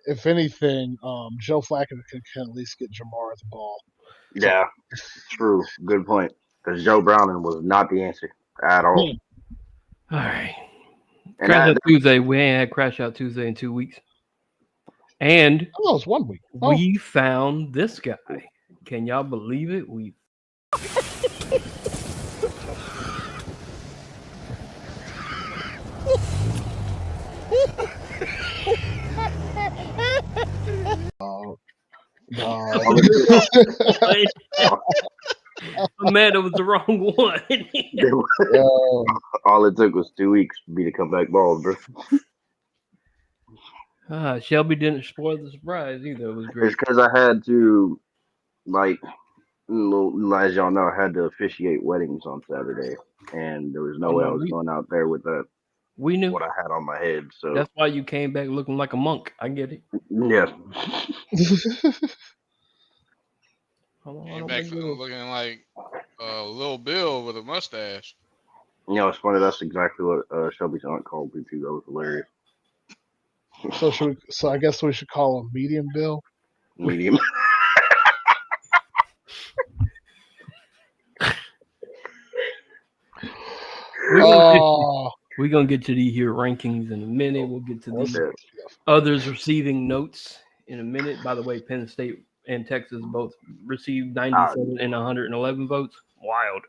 if anything, Joe Flacco can at least get Jamar the ball. Yeah, true. Good point. Because Joe Browning was not the answer at all. Yeah. All right. And Crash that, Out Tuesday. We ain't had Crash Out Tuesday in 2 weeks. And Oh, it's 1 week. Oh, we found this guy. Can y'all believe it? We no. I'm mad it was the wrong one. all it took was 2 weeks for me to come back bald, bro. Shelby didn't spoil the surprise either. It was great. It's because I had to, like, as y'all know, I had to officiate weddings on Saturday, and there was no way I was going out there with that. We knew what I had on my head. So that's why you came back looking like a monk. I get it. Yeah. Came back looking like Lil Bill with a mustache. You know, it's funny. That's exactly what Shelby's aunt called me too. That was hilarious. So I guess we should call him Medium Bill. Medium. We're gonna get to the here rankings in a minute. We'll get to these others receiving notes in a minute. By the way, Penn State and Texas both received 97 and 111 votes. Wild.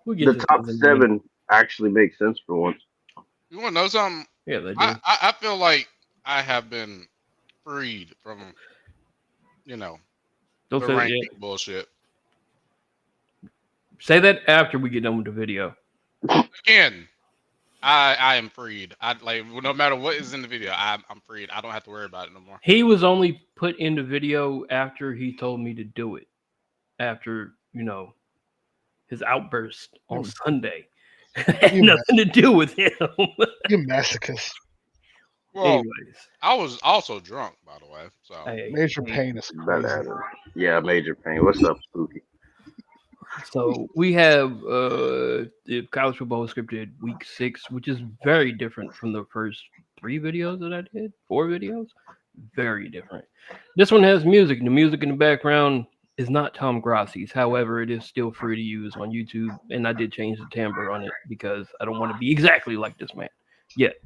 We'll get the top 7 actually makes sense for once. You want to know something? Yeah, they do. I feel like I have been freed from, the ranking bullshit. Say that after we get done with the video. Again, I am freed. No matter what is in the video, I'm freed. I don't have to worry about it no more. He was only put in the video after he told me to do it. After, his outburst on Sunday. Had nothing to do with him. You masochist. Well, anyways, I was also drunk, by the way. So Major Pain is crazy. Yeah, Major Pain. What's up, Spooky? So we have the college football scripted week 6, which is very different from the first 3 videos that I did. 4 videos, very different. This one has music. The music in the background is not Tom Grassi's. However, it is still free to use on YouTube, and I did change the timbre on it because I don't want to be exactly like this man yet.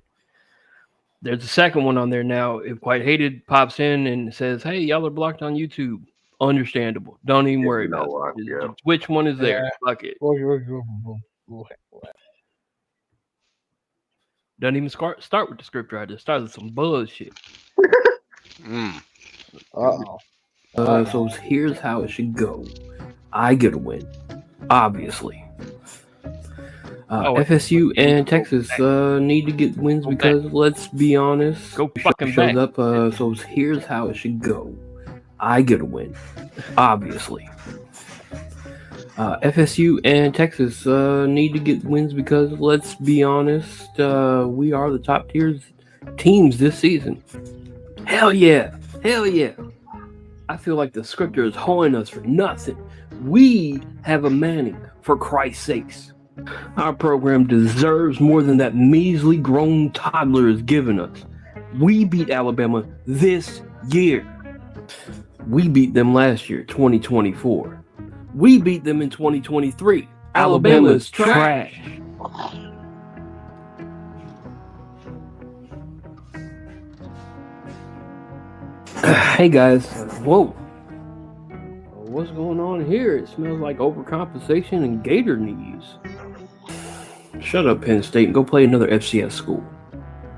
There's a second one on there now. If Quite Hated pops in and says, "Hey, y'all are blocked on YouTube." Understandable. Don't even worry about it. Yeah. Which one is there? Fuck it. Doesn't even start with the script writer. Start with some bullshit. So here's how it should go. I get a win, obviously. FSU and Texas need to get wins because, let's be honest, shows up. So here's how it should go. I get a win, obviously. FSU and Texas need to get wins because, let's be honest, we are the top tier teams this season. Hell yeah. Hell yeah. I feel like the scripter is holding us for nothing. We have a Manning, for Christ's sakes. Our program deserves more than that measly grown toddler is giving us. We beat Alabama this year. We beat them last year, 2024. We beat them in 2023. Alabama's trash. Hey guys, whoa. What's going on here? It smells like overcompensation and gator knees. Shut up, Penn State, and go play another FCS school.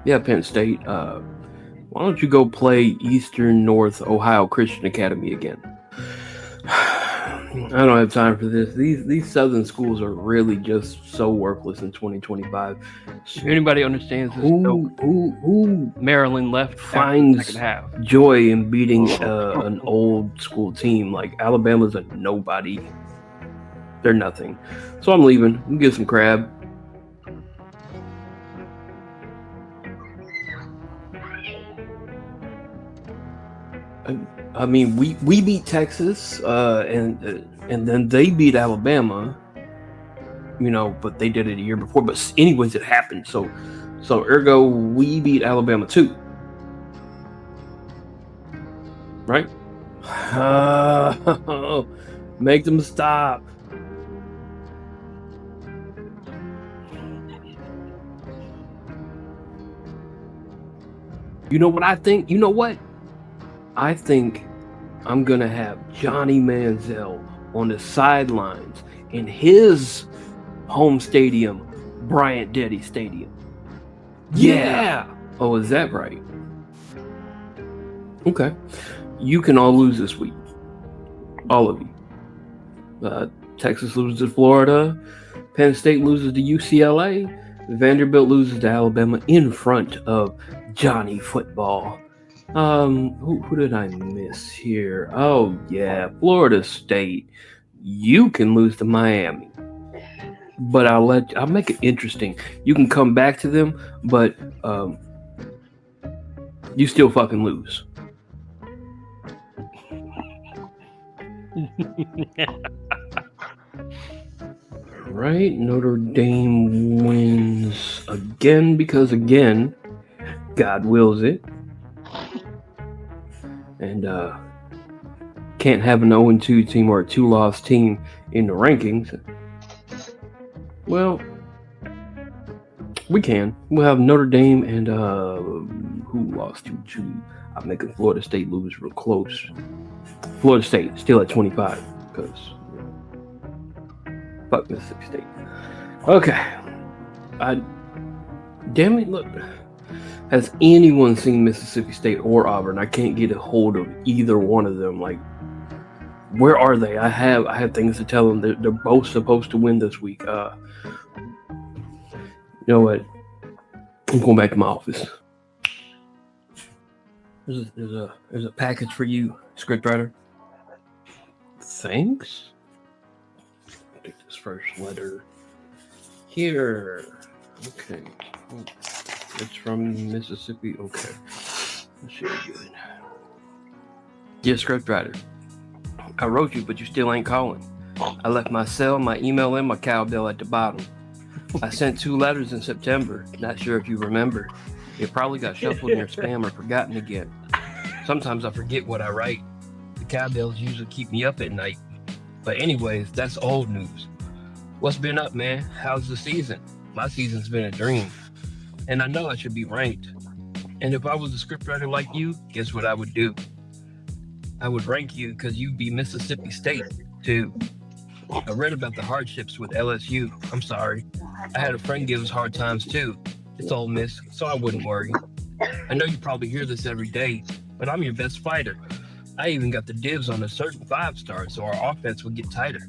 Yeah, Penn State, why don't you go play Eastern North Ohio Christian Academy again? I don't have time for this. These southern schools are really just so worthless in 2025. If anybody understands this, who Maryland left finds joy in beating an old school team like Alabama's a nobody. They're nothing. So I'm leaving. We get some crab. I mean, we beat Texas, and then they beat Alabama, but they did it a year before. But anyways, it happened. So So ergo, we beat Alabama too, right? Make them stop. You know what I think? You know what? I think I'm gonna have Johnny Manziel on the sidelines in his home stadium, Bryant-Denny Stadium. Yeah. Oh, is that right? Okay. You can all lose this week. All of you. Texas loses to Florida. Penn State loses to UCLA. Vanderbilt loses to Alabama in front of Johnny Football. Who did I miss here? Oh yeah, Florida State. You can lose to Miami, but I'll make it interesting. You can come back to them, but you still fucking lose. Right, Notre Dame wins again because again, God wills it. And can't have an 0-2 team or a 2-loss team in the rankings. Well, we can. We'll have Notre Dame and who lost to I'm making Florida State lose real close. Florida State still at 25 because fuck Mississippi State. Okay. Damn it, look. Has anyone seen Mississippi State or Auburn? I can't get a hold of either one of them. Like, where are they? I have things to tell them. They're both supposed to win this week. You know what? I'm going back to my office. There's a package for you, scriptwriter. Thanks. Take this first letter here. Okay. It's from Mississippi. Okay. That should be good. Dear scriptwriter, I wrote you, but you still ain't calling. I left my cell, my email, and my cowbell at the bottom. I sent 2 letters in September. Not sure if you remember. It probably got shuffled in your spam or forgotten again. Sometimes I forget what I write. The cowbells usually keep me up at night. But anyways, that's old news. What's been up, man? How's the season? My season's been a dream. And I know I should be ranked. And if I was a scriptwriter like you, guess what I would do? I would rank you because you'd be Mississippi State, too. I read about the hardships with LSU. I'm sorry. I had a friend give us hard times, too. It's Ole Miss, so I wouldn't worry. I know you probably hear this every day, but I'm your best fighter. I even got the dibs on a certain 5-star, so our offense would get tighter.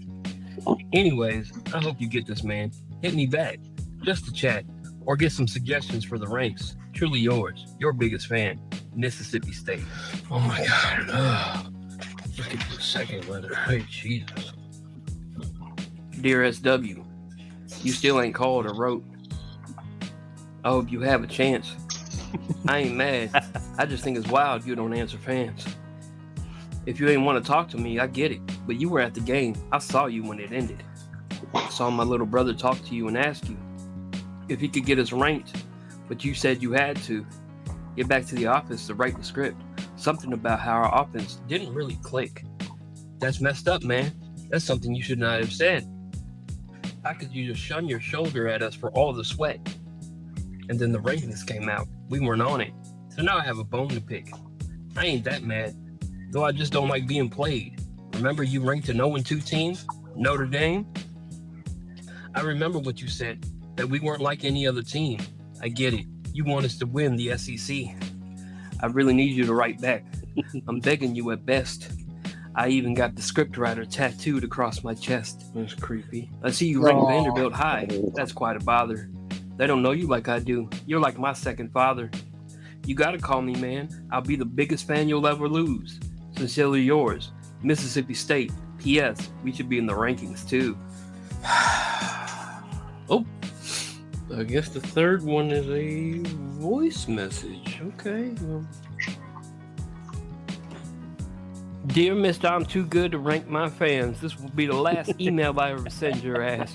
Anyways, I hope you get this, man. Hit me back, just to chat, or get some suggestions for the ranks. Truly yours, your biggest fan, Mississippi State. Oh my God. Look at the second letter. Hey, Jesus. Dear SW, you still ain't called or wrote. I hope you have a chance. I ain't mad. I just think it's wild you don't answer fans. If you ain't want to talk to me, I get it. But you were at the game. I saw you when it ended. I saw my little brother talk to you and ask you if he could get us ranked. But you said you had to get back to the office to write the script. Something about how our offense didn't really click. That's messed up, man. That's something you should not have said. How could you just shun your shoulder at us for all the sweat? And then the rankings came out. We weren't on it. So now I have a bone to pick. I ain't that mad, though I just don't like being played. Remember you ranked an 0-2 team? Notre Dame? I remember what you said, that we weren't like any other team. I get it. You want us to win the SEC. I really need you to write back. I'm begging you at best. I even got the scriptwriter tattooed across my chest. That's creepy. I see you rank Vanderbilt high. That's quite a bother. They don't know you like I do. You're like my second father. You gotta call me, man. I'll be the biggest fan you'll ever lose. Sincerely yours, Mississippi State. P.S. We should be in the rankings, too. Oh, I guess the third one is a voice message. Okay. Dear Mr. I'm too good to rank my fans. This will be the last email I ever send your ass.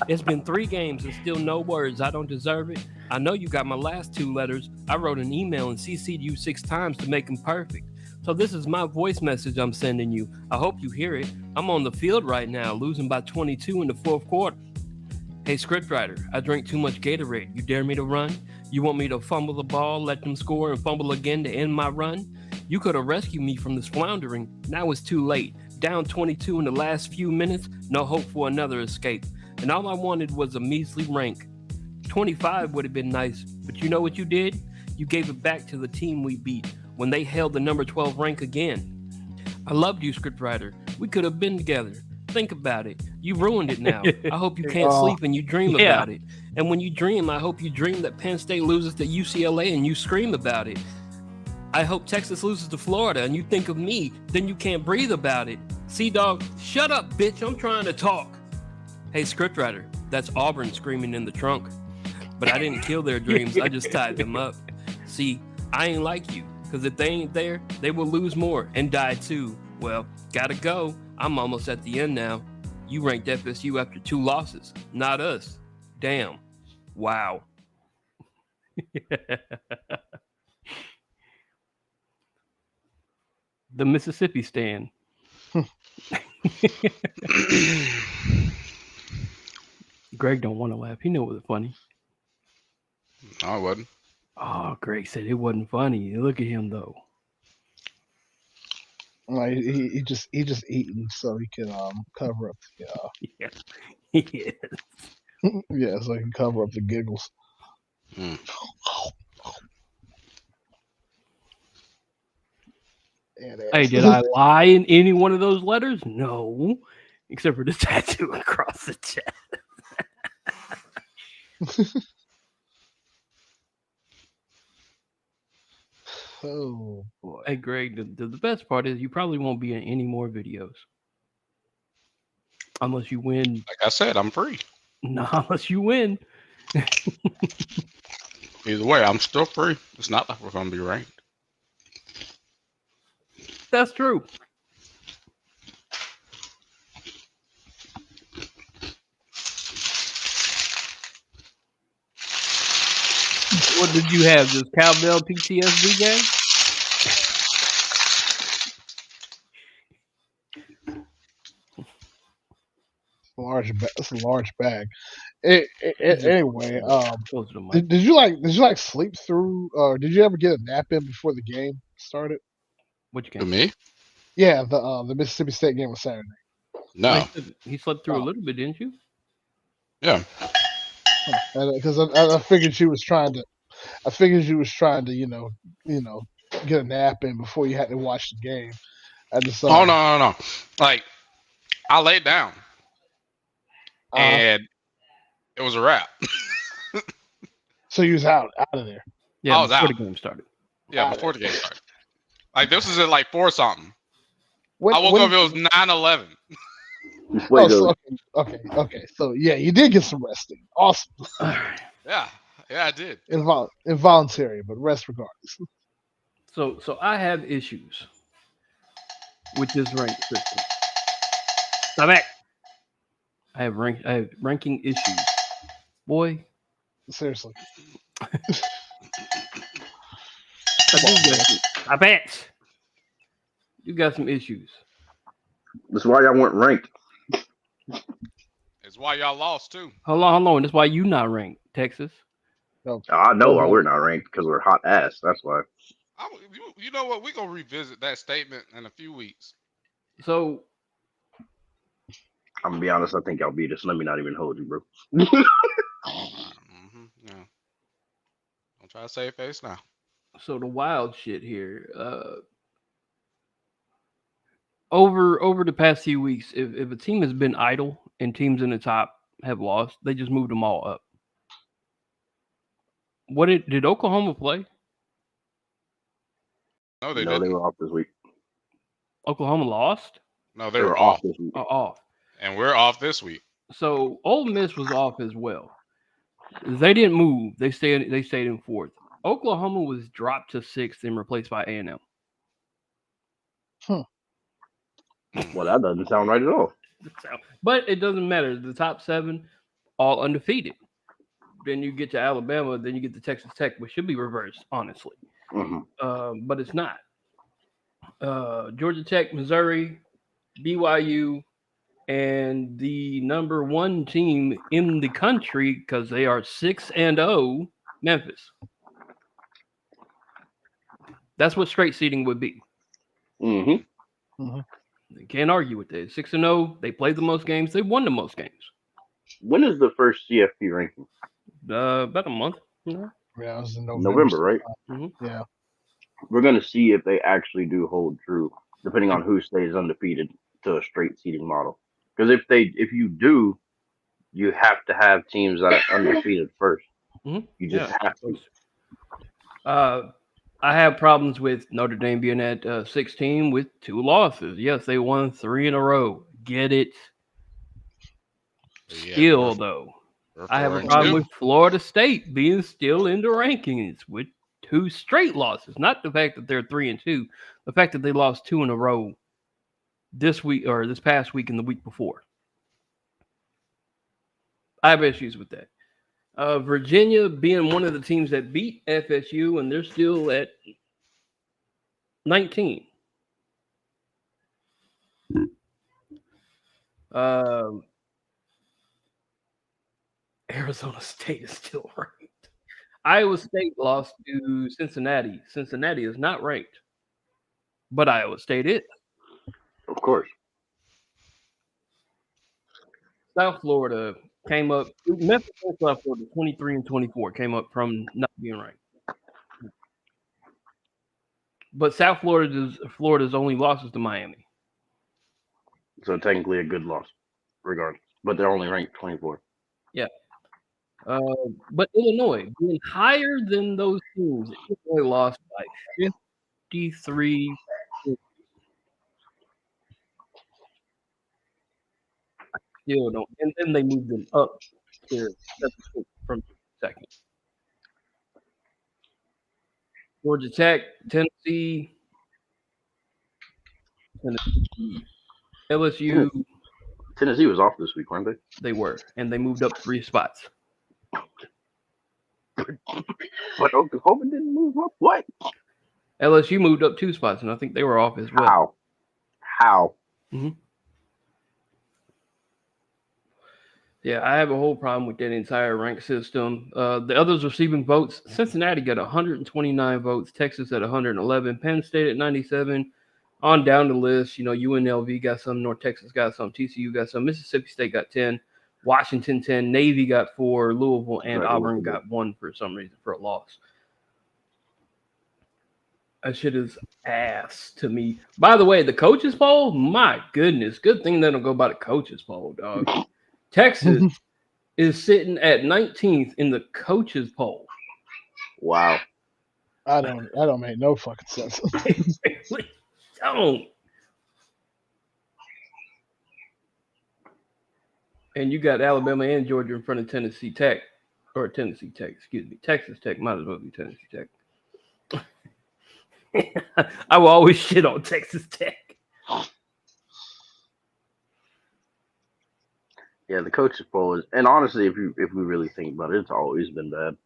It's been 3 games and still no words. I don't deserve it. I know you got my last 2 letters. I wrote an email and CC'd you 6 times to make them perfect. So this is my voice message I'm sending you. I hope you hear it. I'm on the field right now, losing by 22 in the 4th quarter. Hey, scriptwriter, I drank too much Gatorade. You dare me to run? You want me to fumble the ball, let them score, and fumble again to end my run? You could have rescued me from this floundering. Now it's too late. Down 22 in the last few minutes, no hope for another escape. And all I wanted was a measly rank. 25 would have been nice, but you know what you did? You gave it back to the team we beat when they held the number 12 rank again. I loved you, scriptwriter. We could have been together. Think about it. You ruined it now. I hope you can't sleep and you dream about it. And when you dream, I hope you dream that Penn State loses to UCLA and you scream about it. I hope Texas loses to Florida and you think of me, then you can't breathe about it. Dog, shut up, bitch. I'm trying to talk. Hey, scriptwriter, that's Auburn screaming in the trunk. But I didn't kill their dreams. I just tied them up. See, I ain't like you, because if they ain't there, they will lose more and die too. Well, gotta go. I'm almost at the end now. You ranked FSU after 2 losses, not us. Damn. Wow. The Mississippi stand. Greg don't want to laugh. He knew it was funny. No, it wasn't. Oh, Greg said it wasn't funny. Look at him though. Like he just eating so he can cover up the Yeah. yeah, so he can cover up the giggles. Hey, did I lie in any one of those letters? No, except for the tattoo across the chest. Oh boy. Hey, Greg, the best part is you probably won't be in any more videos. Unless you win. Like I said, I'm free. No, unless you win. Either way, I'm still free. It's not like we're going to be ranked. That's true. What did you have? This cowbell PTSD game? It's a large bag. Anyway, did you sleep through? Did you ever get a nap in before the game started? Which game? To me? Yeah, the Mississippi State game was Saturday. No. He slept through a little bit, didn't you? Yeah. Because I figured you was trying to. I figured you was trying to, get a nap in before you had to watch the game. I just Oh no. Like I laid down, and it was a wrap. So you was out of there. Yeah, I was before out. the game started. Yeah, before the game started. Like this is at like 4 something. I woke up. It was 9:11. Okay. So yeah, you did get some rest in. Awesome. Yeah, I did. Involuntary, but rest regardless. So I have issues with this rank system. Stop it. I have ranking issues. Boy. Seriously. I bet. You got some issues. That's why y'all weren't ranked. It's why y'all lost too. Hold on. That's why you not ranked, Texas. No. I know why we're not ranked, because we're hot ass. That's why. You know what? We're going to revisit that statement in a few weeks. So, I'm going to be honest. I think y'all beat us. Let me not even hold you, bro. Yeah. Don't try to save face now. So the wild shit here. Over the past few weeks, if a team has been idle and teams in the top have lost, they just moved them all up. Did Oklahoma play? No, they didn't. They were off this week. Oklahoma lost? No, they were off this week. Off. And we're off this week. So Ole Miss was off as well. They didn't move. They stayed in 4th. Oklahoma was dropped to 6th and replaced by A&M. Well, that doesn't sound right at all. But it doesn't matter. The top 7, all undefeated. Then you get to Alabama, then you get to Texas Tech, which should be reversed, honestly. But it's not. Georgia Tech, Missouri, BYU, and the number one team in the country, because they are 6-0, Memphis. That's what straight seeding would be. They can't argue with that. 6-0, they played the most games, they won the most games. When is the first CFP ranking? About a month. Yeah, it was in November, right? Yeah. We're going to see if they actually do hold true, depending on who stays undefeated, to a straight seeding model. Because if you do, you have to have teams that are undefeated first. You just have to. I have problems with Notre Dame being at 16 with 2 losses. Yes, they won 3 in a row. Get it? Still, though, I have a problem with Florida State being still in the rankings with 2 straight losses. Not the fact that they're 3-2, the fact that they lost 2 in a row this week or this past week and the week before. I have issues with that. Virginia being one of the teams that beat FSU, and they're still at 19. Arizona State is still ranked. Iowa State lost to Cincinnati. Cincinnati is not ranked, but Iowa State is. Of course. South Florida came up. Memphis and South Florida, 23 and 24, came up from not being ranked. But South Florida's only losses to Miami. So technically a good loss, regardless. But they're only ranked 24. Yeah. But Illinois, being higher than those teams, Illinois lost by 53. Still don't. And then they moved them up to from second. Georgia Tech, Tennessee, LSU. Tennessee was off this week, weren't they? They were, and they moved up 3 spots. But Oklahoma didn't move up. What? LSU moved up 2 spots, and I think they were off as well. How? Yeah, I have a whole problem with that entire rank system. The others receiving votes, Cincinnati got 129 votes, Texas at 111, Penn State at 97. On down the list, UNLV got some, North Texas got some, TCU got some, Mississippi State got 10, Washington 10, Navy got 4, Louisville and Auburn got 1 for some reason for a loss. That shit is ass to me. By the way, the coaches poll, my goodness, good thing they don't go by the coaches poll, dog. Texas is sitting at 19th in the coaches poll. Wow. I don't make no fucking sense. Don't. And you got Alabama and Georgia in front of Texas Tech, excuse me. Texas Tech might as well be Tennessee Tech. I will always shit on Texas Tech. Yeah, the coaches poll is, and honestly, if we really think about it, it's always been bad.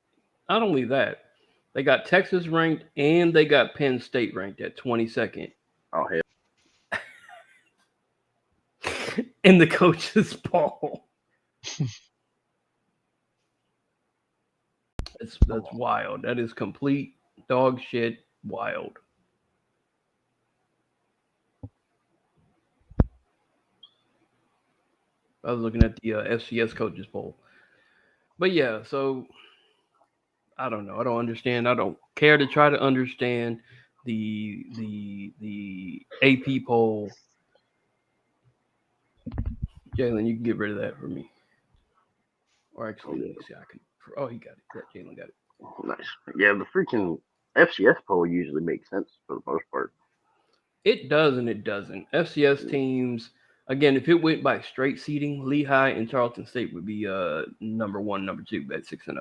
Not only that, they got Texas ranked and they got Penn State ranked at 22nd. Oh hell. In the coaches poll. That's wild. That is complete dog shit wild. I was looking at the FCS coaches poll. But yeah, so I don't know. I don't understand. I don't care to try to understand the AP poll. Jalen, you can get rid of that for me. Or actually, let me see. He got it. Yeah, Jalen got it. Nice. Yeah, the freaking FCS poll usually makes sense for the most part. It does and it doesn't. FCS teams, again, if it went by straight seeding, Lehigh and Tarleton State would be number 1, number 2 at 6-0. Because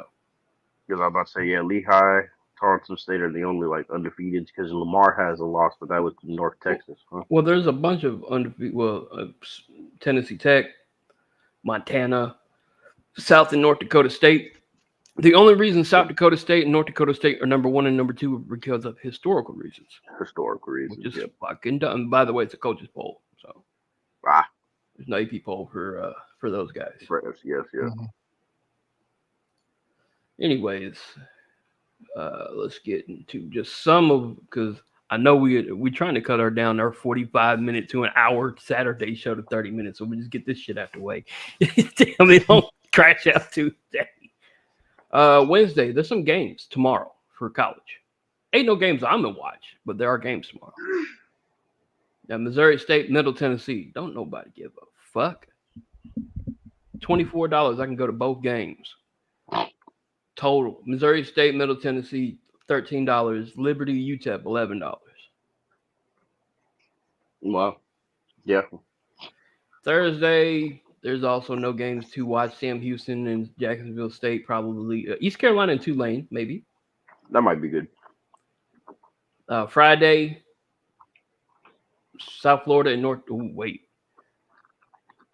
I was about to say, yeah, Lehigh, Tarleton State are the only undefeated because Lamar has a loss, but that was North Texas. Huh? Well, there's a bunch of undefeated. Well, Tennessee Tech, Montana, South and North Dakota State. The only reason South Dakota State and North Dakota State are number 1 and number 2 because of historical reasons. Historical reasons, which is fucking dumb. By the way, it's a coach's poll, so there's no AP poll for those guys. Yes. Mm-hmm. Anyways, let's get into just some of, because I know we're trying to cut down our 45-minute to an hour Saturday show to 30 minutes, so we just get this shit out the way. Damn, they don't crash out Tuesday. Wednesday, there's some games tomorrow for college. Ain't no games I'm gonna watch, but there are games tomorrow. Now, Missouri State, Middle Tennessee. Don't nobody give a fuck. $24, I can go to both games. Total. Missouri State, Middle Tennessee, $13. Liberty, UTEP, $11. Wow. Yeah. Thursday, there's also no games to watch. Sam Houston and Jacksonville State, probably. East Carolina and Tulane, maybe. That might be good. Friday, South Florida and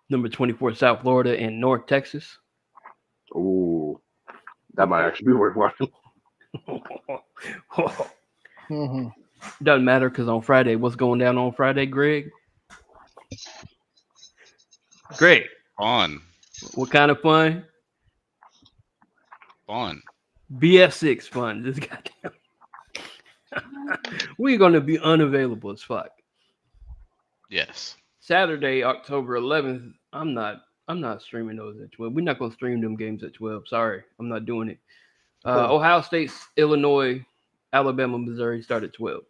number 24, South Florida and North Texas. Ooh, that might actually be worth watching. Mm-hmm. Doesn't matter, because on Friday, what's going down on Friday, Greg? Greg. Fun. What kind of fun? Fun. BS6 fun. This goddamn. We're going to be unavailable as fuck. Yes. Saturday, October 11th. I'm not streaming those at 12. We're not going to stream them games at 12. Sorry, I'm not doing it. Ohio State, Illinois, Alabama, Missouri start at 12.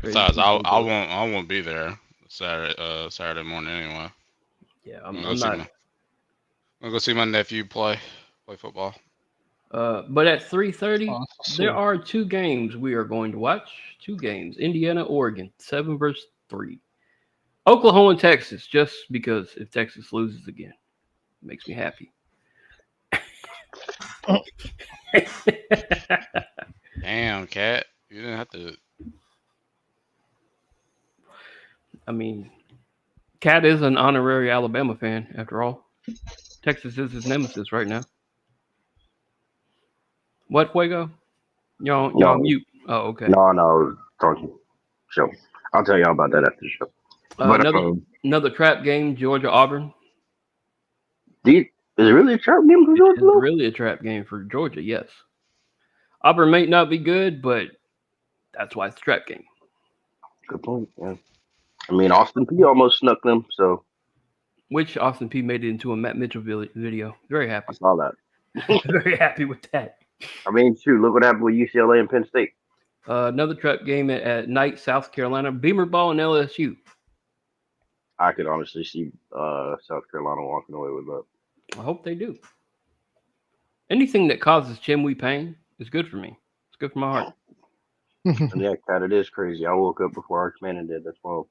Besides, I won't be there Saturday morning anyway. Yeah, I'm gonna go see my nephew play football. But at 3:30, there are 2 games we are going to watch. 2 games. Indiana, Oregon, 7 versus 3. Oklahoma and Texas, just because if Texas loses again, it makes me happy. Damn, Cat. You didn't have to. I mean, Cat is an honorary Alabama fan, after all. Texas is his nemesis right now. What, Fuego? Y'all mute. Oh, okay. No, talking. So I'll tell y'all about that after the show. Another trap game, Georgia Auburn. Is it really a trap game for Georgia? It's really a trap game for Georgia, yes. Auburn may not be good, but that's why it's a trap game. Good point, yeah. I mean, Austin P almost snuck them, so. Which Austin P made it into a Matt Mitchell video. Very happy. I saw that. Very happy with that. I mean, shoot, look what happened with UCLA and Penn State. Another trap game at night, South Carolina, Beamer Ball and LSU. I could honestly see South Carolina walking away with that. I hope they do. Anything that causes Chimwee pain is good for me. It's good for my heart. And yeah, Cat, it is crazy. I woke up before Arch Manning did. That's wild.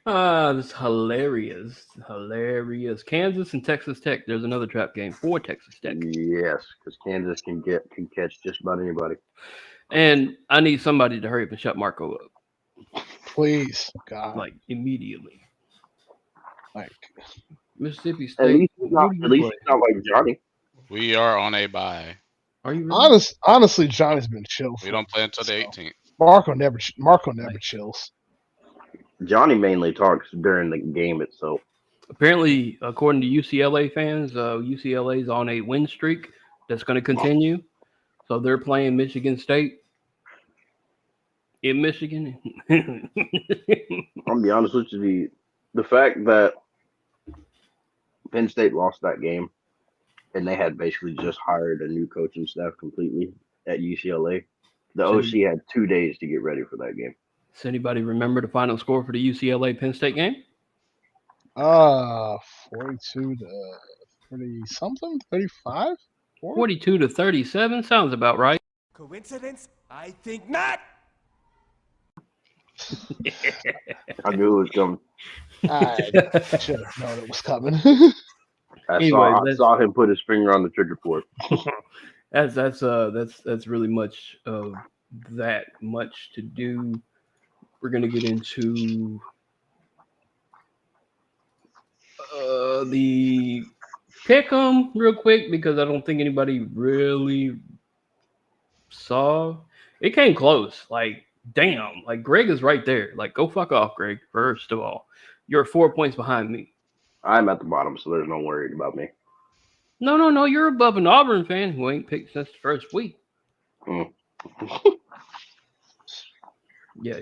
That's hilarious. Hilarious. Kansas and Texas Tech. There's another trap game for Texas Tech. Yes, because Kansas can catch just about anybody. And I need somebody to hurry up and shut Marco up. Please, God. Like, immediately. Like, Mississippi State. At least it's not like Johnny. We are on a bye. Are you really? Honestly, Johnny's been chill. We don't play until the 18th. Marco never chills. Johnny mainly talks during the game itself. Apparently, according to UCLA fans, UCLA is on a win streak that's going to continue. So they're playing Michigan State in Michigan. I'll be honest with you, the fact that Penn State lost that game and they had basically just hired a new coaching staff completely at UCLA. The OC had 2 days to get ready for that game. Does anybody remember the final score for the UCLA Penn State game? 42 to 30 something, 35? 42 to 37 sounds about right. Coincidence? I think not. I knew it was coming. I should have known it was coming. I saw him put his finger on the trigger port. That's really much of that much to do. we're going to get into the pick 'em real quick because I don't think anybody really saw. It came close. Like, damn. Like, Greg is right there. Like, go fuck off, Greg. First of all, you're 4 points behind me. I'm at the bottom, so there's no worry about me. No. You're above an Auburn fan who ain't picked since the first week. Yeah,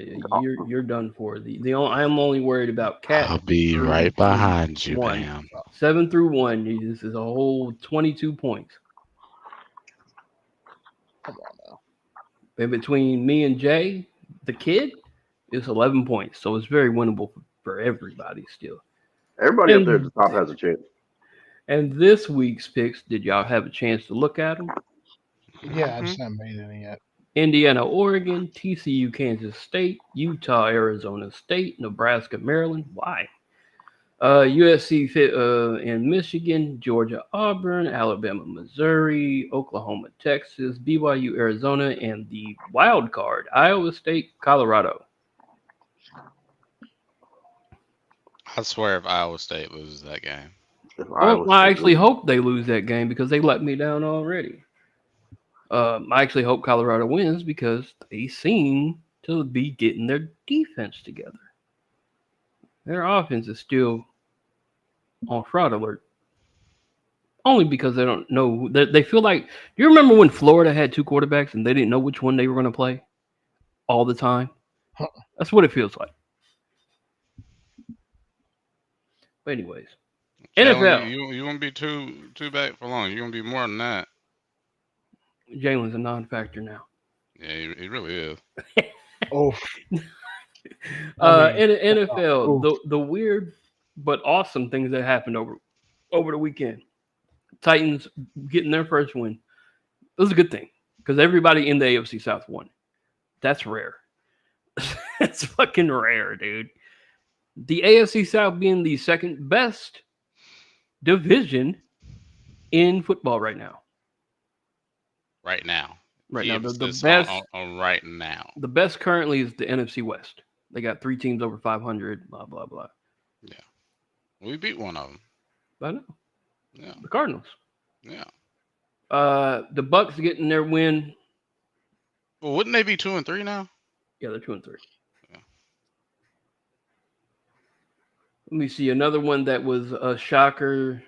you're done for. I am only worried about Cat. I'll be right behind you, Bam. 7 through 1. This is a whole 22 points. Come on now. And between me and Jay, the kid, it's 11 points. So it's very winnable for everybody still. Everybody up there at the top has a chance. And this week's picks, did y'all have a chance to look at them? Yeah, I just haven't made any yet. Indiana, Oregon, TCU, Kansas State, Utah, Arizona State, Nebraska, Maryland. Why? USC and Michigan, Georgia, Auburn, Alabama, Missouri, Oklahoma, Texas, BYU, Arizona, and the wild card, Iowa State, Colorado. I swear if Iowa State loses that game. Well, I actually hope they lose that game because they let me down already. I actually hope Colorado wins because they seem to be getting their defense together. Their offense is still on fraud alert. Only because they don't know. They feel like, do you remember when Florida had 2 quarterbacks and they didn't know which one they were going to play all the time? That's what it feels like. But anyways, NFL. You won't be too back for long. You're going to be more than that. Jalen's a non-factor now. Yeah, he really is. Oh. NFL, the weird but awesome things that happened over the weekend. Titans getting their first win. It was a good thing because everybody in the AFC South won. That's rare. That's fucking rare, dude. The AFC South being the second best division in football right now. Right now, the best on right now. The best currently is the NFC West. They got 3 teams over 500. Blah blah blah. Yeah, we beat one of them. I know. Yeah, the Cardinals. Yeah. The Bucks getting their win. Well, wouldn't they be 2-3 now? Yeah, they're 2-3. Yeah. Let me see another one that was a shocker.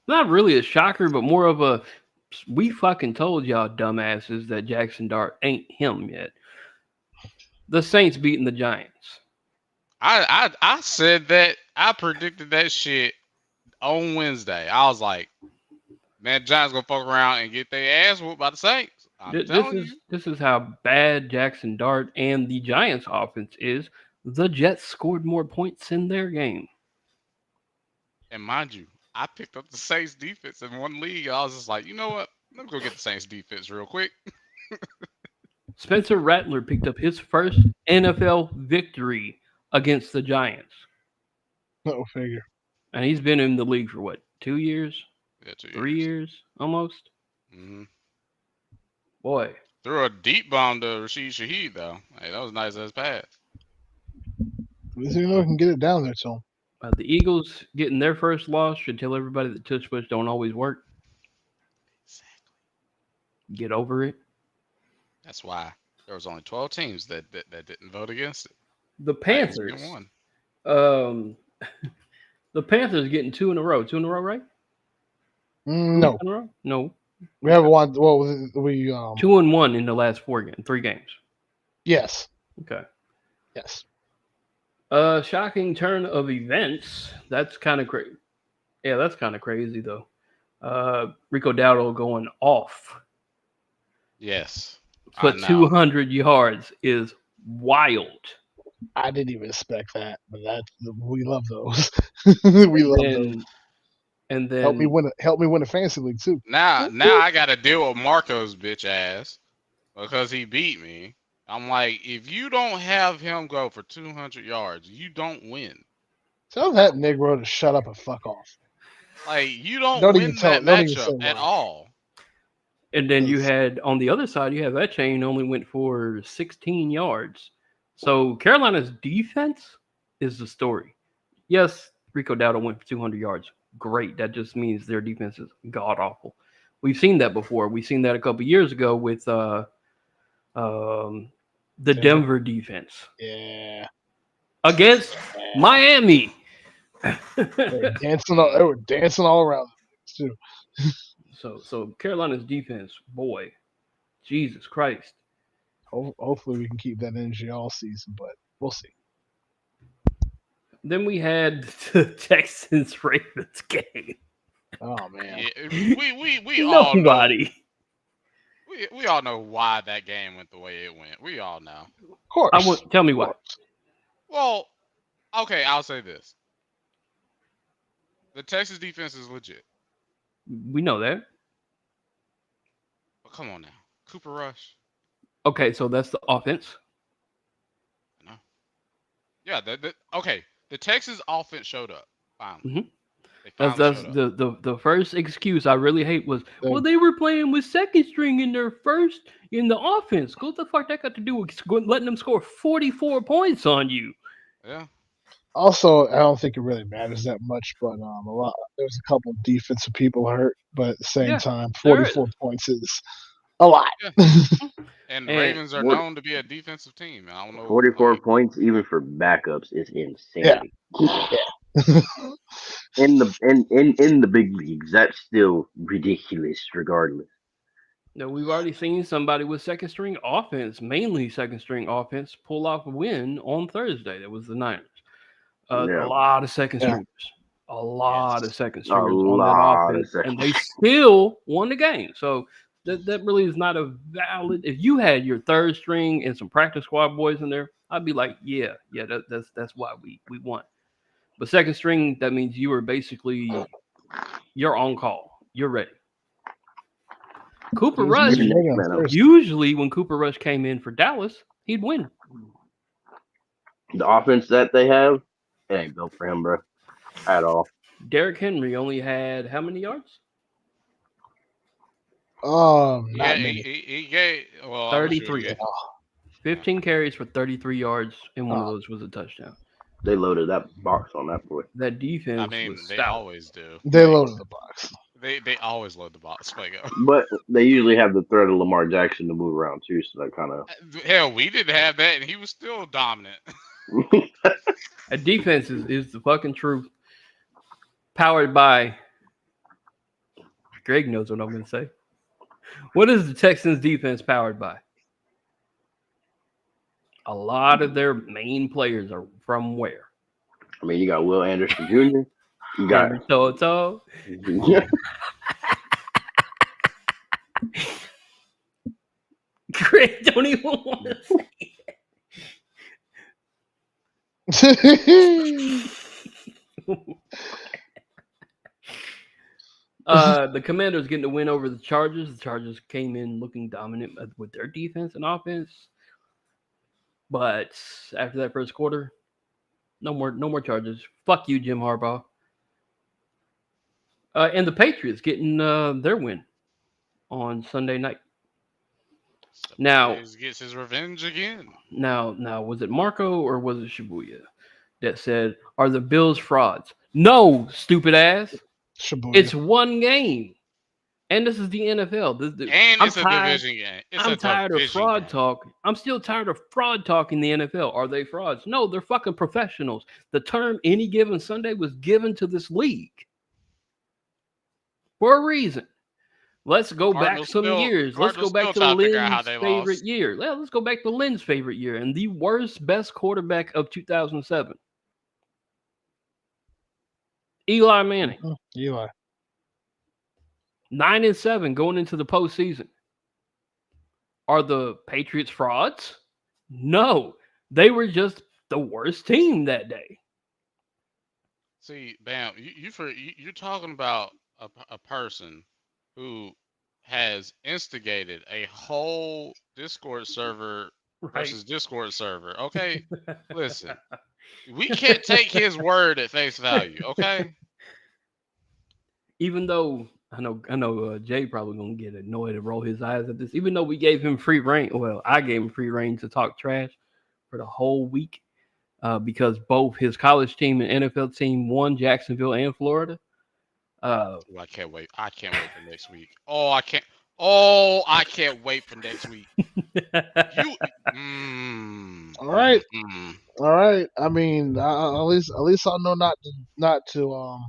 Not really a shocker, but more of a we fucking told y'all dumbasses that Jackson Dart ain't him yet. The Saints beating the Giants. I said that. I predicted that shit on Wednesday. I was like, man, Giants gonna fuck around and get their ass whooped by the Saints. This is how bad Jackson Dart and the Giants offense is. The Jets scored more points in their game. And mind you, I picked up the Saints defense in one league. I was just like, you know what? Let me go get the Saints defense real quick. Spencer Rattler picked up his first NFL victory against the Giants. No figure. And he's been in the league for what, 2 years? Yeah, 2 years. 3 years, almost. Mm-hmm. Boy. Threw a deep bomb to Rashid Shaheed, though. Hey, that was nice as pass. At least you know can get it down there to him. The Eagles getting their first loss should tell everybody that touch push don't always work. Exactly. Get over it. That's why there was only 12 teams that didn't vote against it. The Panthers. The Panthers getting 2 in a row. 2 in a row, right? No. 2 in a row? No. We have one. Well, we 2-1 in the last 3 games. Yes. Okay. Yes. Shocking turn of events. That's kind of crazy. Yeah, that's kind of crazy though. Rico Dowdle going off. Yes. But 200 yards is wild. I didn't even expect that, but we love those. We love those. And then help me win a fantasy league too. Now I got to deal with Marco's bitch ass because he beat me. I'm like, if you don't have him go for 200 yards, you don't win. Tell that Negro to shut up and fuck off. Like, you don't win that matchup at all. And then you had on the other side, you have that chain only went for 16 yards. So Carolina's defense is the story. Yes, Rico Dowdle went for 200 yards. Great. That just means their defense is god awful. We've seen that before. We've seen that a couple years ago with the Denver defense. Yeah. Against Miami. They were dancing all around them too. So Carolina's defense, boy, Jesus Christ. Hopefully we can keep that energy all season, but we'll see. Then we had the Texans Ravens game. Oh man. Yeah, we all know. Nobody. We all know why that game went the way it went. We all know. Of course. Tell me why. Well, okay, I'll say this. The Texas defense is legit. We know that. But come on now. Cooper Rush. Okay, so that's the offense. No. Yeah, okay. The Texas offense showed up. Finally. That's the first excuse I really hate was, well, they were playing with second string in the offense. What the fuck that got to do with letting them score 44 points on you? Yeah. Also, I don't think it really matters that much, but there's a couple of defensive people hurt, but at the same time, 44 points is a lot. Yeah. And Ravens are known to be a defensive team. I don't know. 44 points, even for backups, is insanity. Yeah. in the big leagues, that's still ridiculous, regardless. No, we've already seen somebody with second string offense, mainly second string offense, pull off a win on Thursday. That was the Niners. A lot of second stringers. A lot of second stringers on that offense. And they still won the game. So that really is not a valid. If you had your third string and some practice squad boys in there, I'd be like, that's why we won. But second string, that means you were basically, you're on call. You're ready. Cooper Rush, usually when Cooper Rush came in for Dallas, he'd win. The offense that they have, it ain't built for him, bro, at all. Derrick Henry only had how many yards? Not many. He gave 33. 15 carries for 33 yards, and one of those was a touchdown. They loaded that box on that boy. That defense. I mean, they always do. They loaded the box. They always load the box, Fago. But they usually have the threat of Lamar Jackson to move around too, so that kind of. Hell, we didn't have that, and he was still dominant. A defense is the fucking truth. Powered by. Greg knows what I'm going to say. What is the Texans defense powered by? A lot of their main players are from where? I mean, you got Will Anderson Jr. You got Toto. Greg don't even want to say it. The Commanders getting the win over the Chargers. The Chargers came in looking dominant with their defense and offense. But after that first quarter, no more Chargers. Fuck you, Jim Harbaugh. And the Patriots getting their win on Sunday night. Now gets his revenge again. Now, was it Marco or was it Shibuya that said, "Are the Bills frauds?" No, stupid ass. Shibuya. It's one game, and this is the NFL. It's a division game. I'm tired of fraud talk. I'm still tired of fraud talk in the NFL. Are they frauds? No, they're fucking professionals. The term "any given Sunday" was given to this league for a reason. Let's go back some years. Let's go back to Lynn's favorite year. Let's go back to Lynn's favorite year and the best quarterback of 2007. Eli Manning. Eli. 9-7 going into the postseason. Are the Patriots frauds? No. They were just the worst team that day. See, Bam, you're talking about a person who has instigated a whole Discord server versus Discord server. Okay, listen, we can't take his word at face value. Okay, even though I know. Jay probably gonna get annoyed and roll his eyes at this, even though we gave him free reign. Well, I gave him free reign to talk trash for the whole week because both his college team and NFL team won Jacksonville and Florida. I can't wait. I can't wait for next week. I can't wait for next week. You. All right. All right. I mean, at least I know not to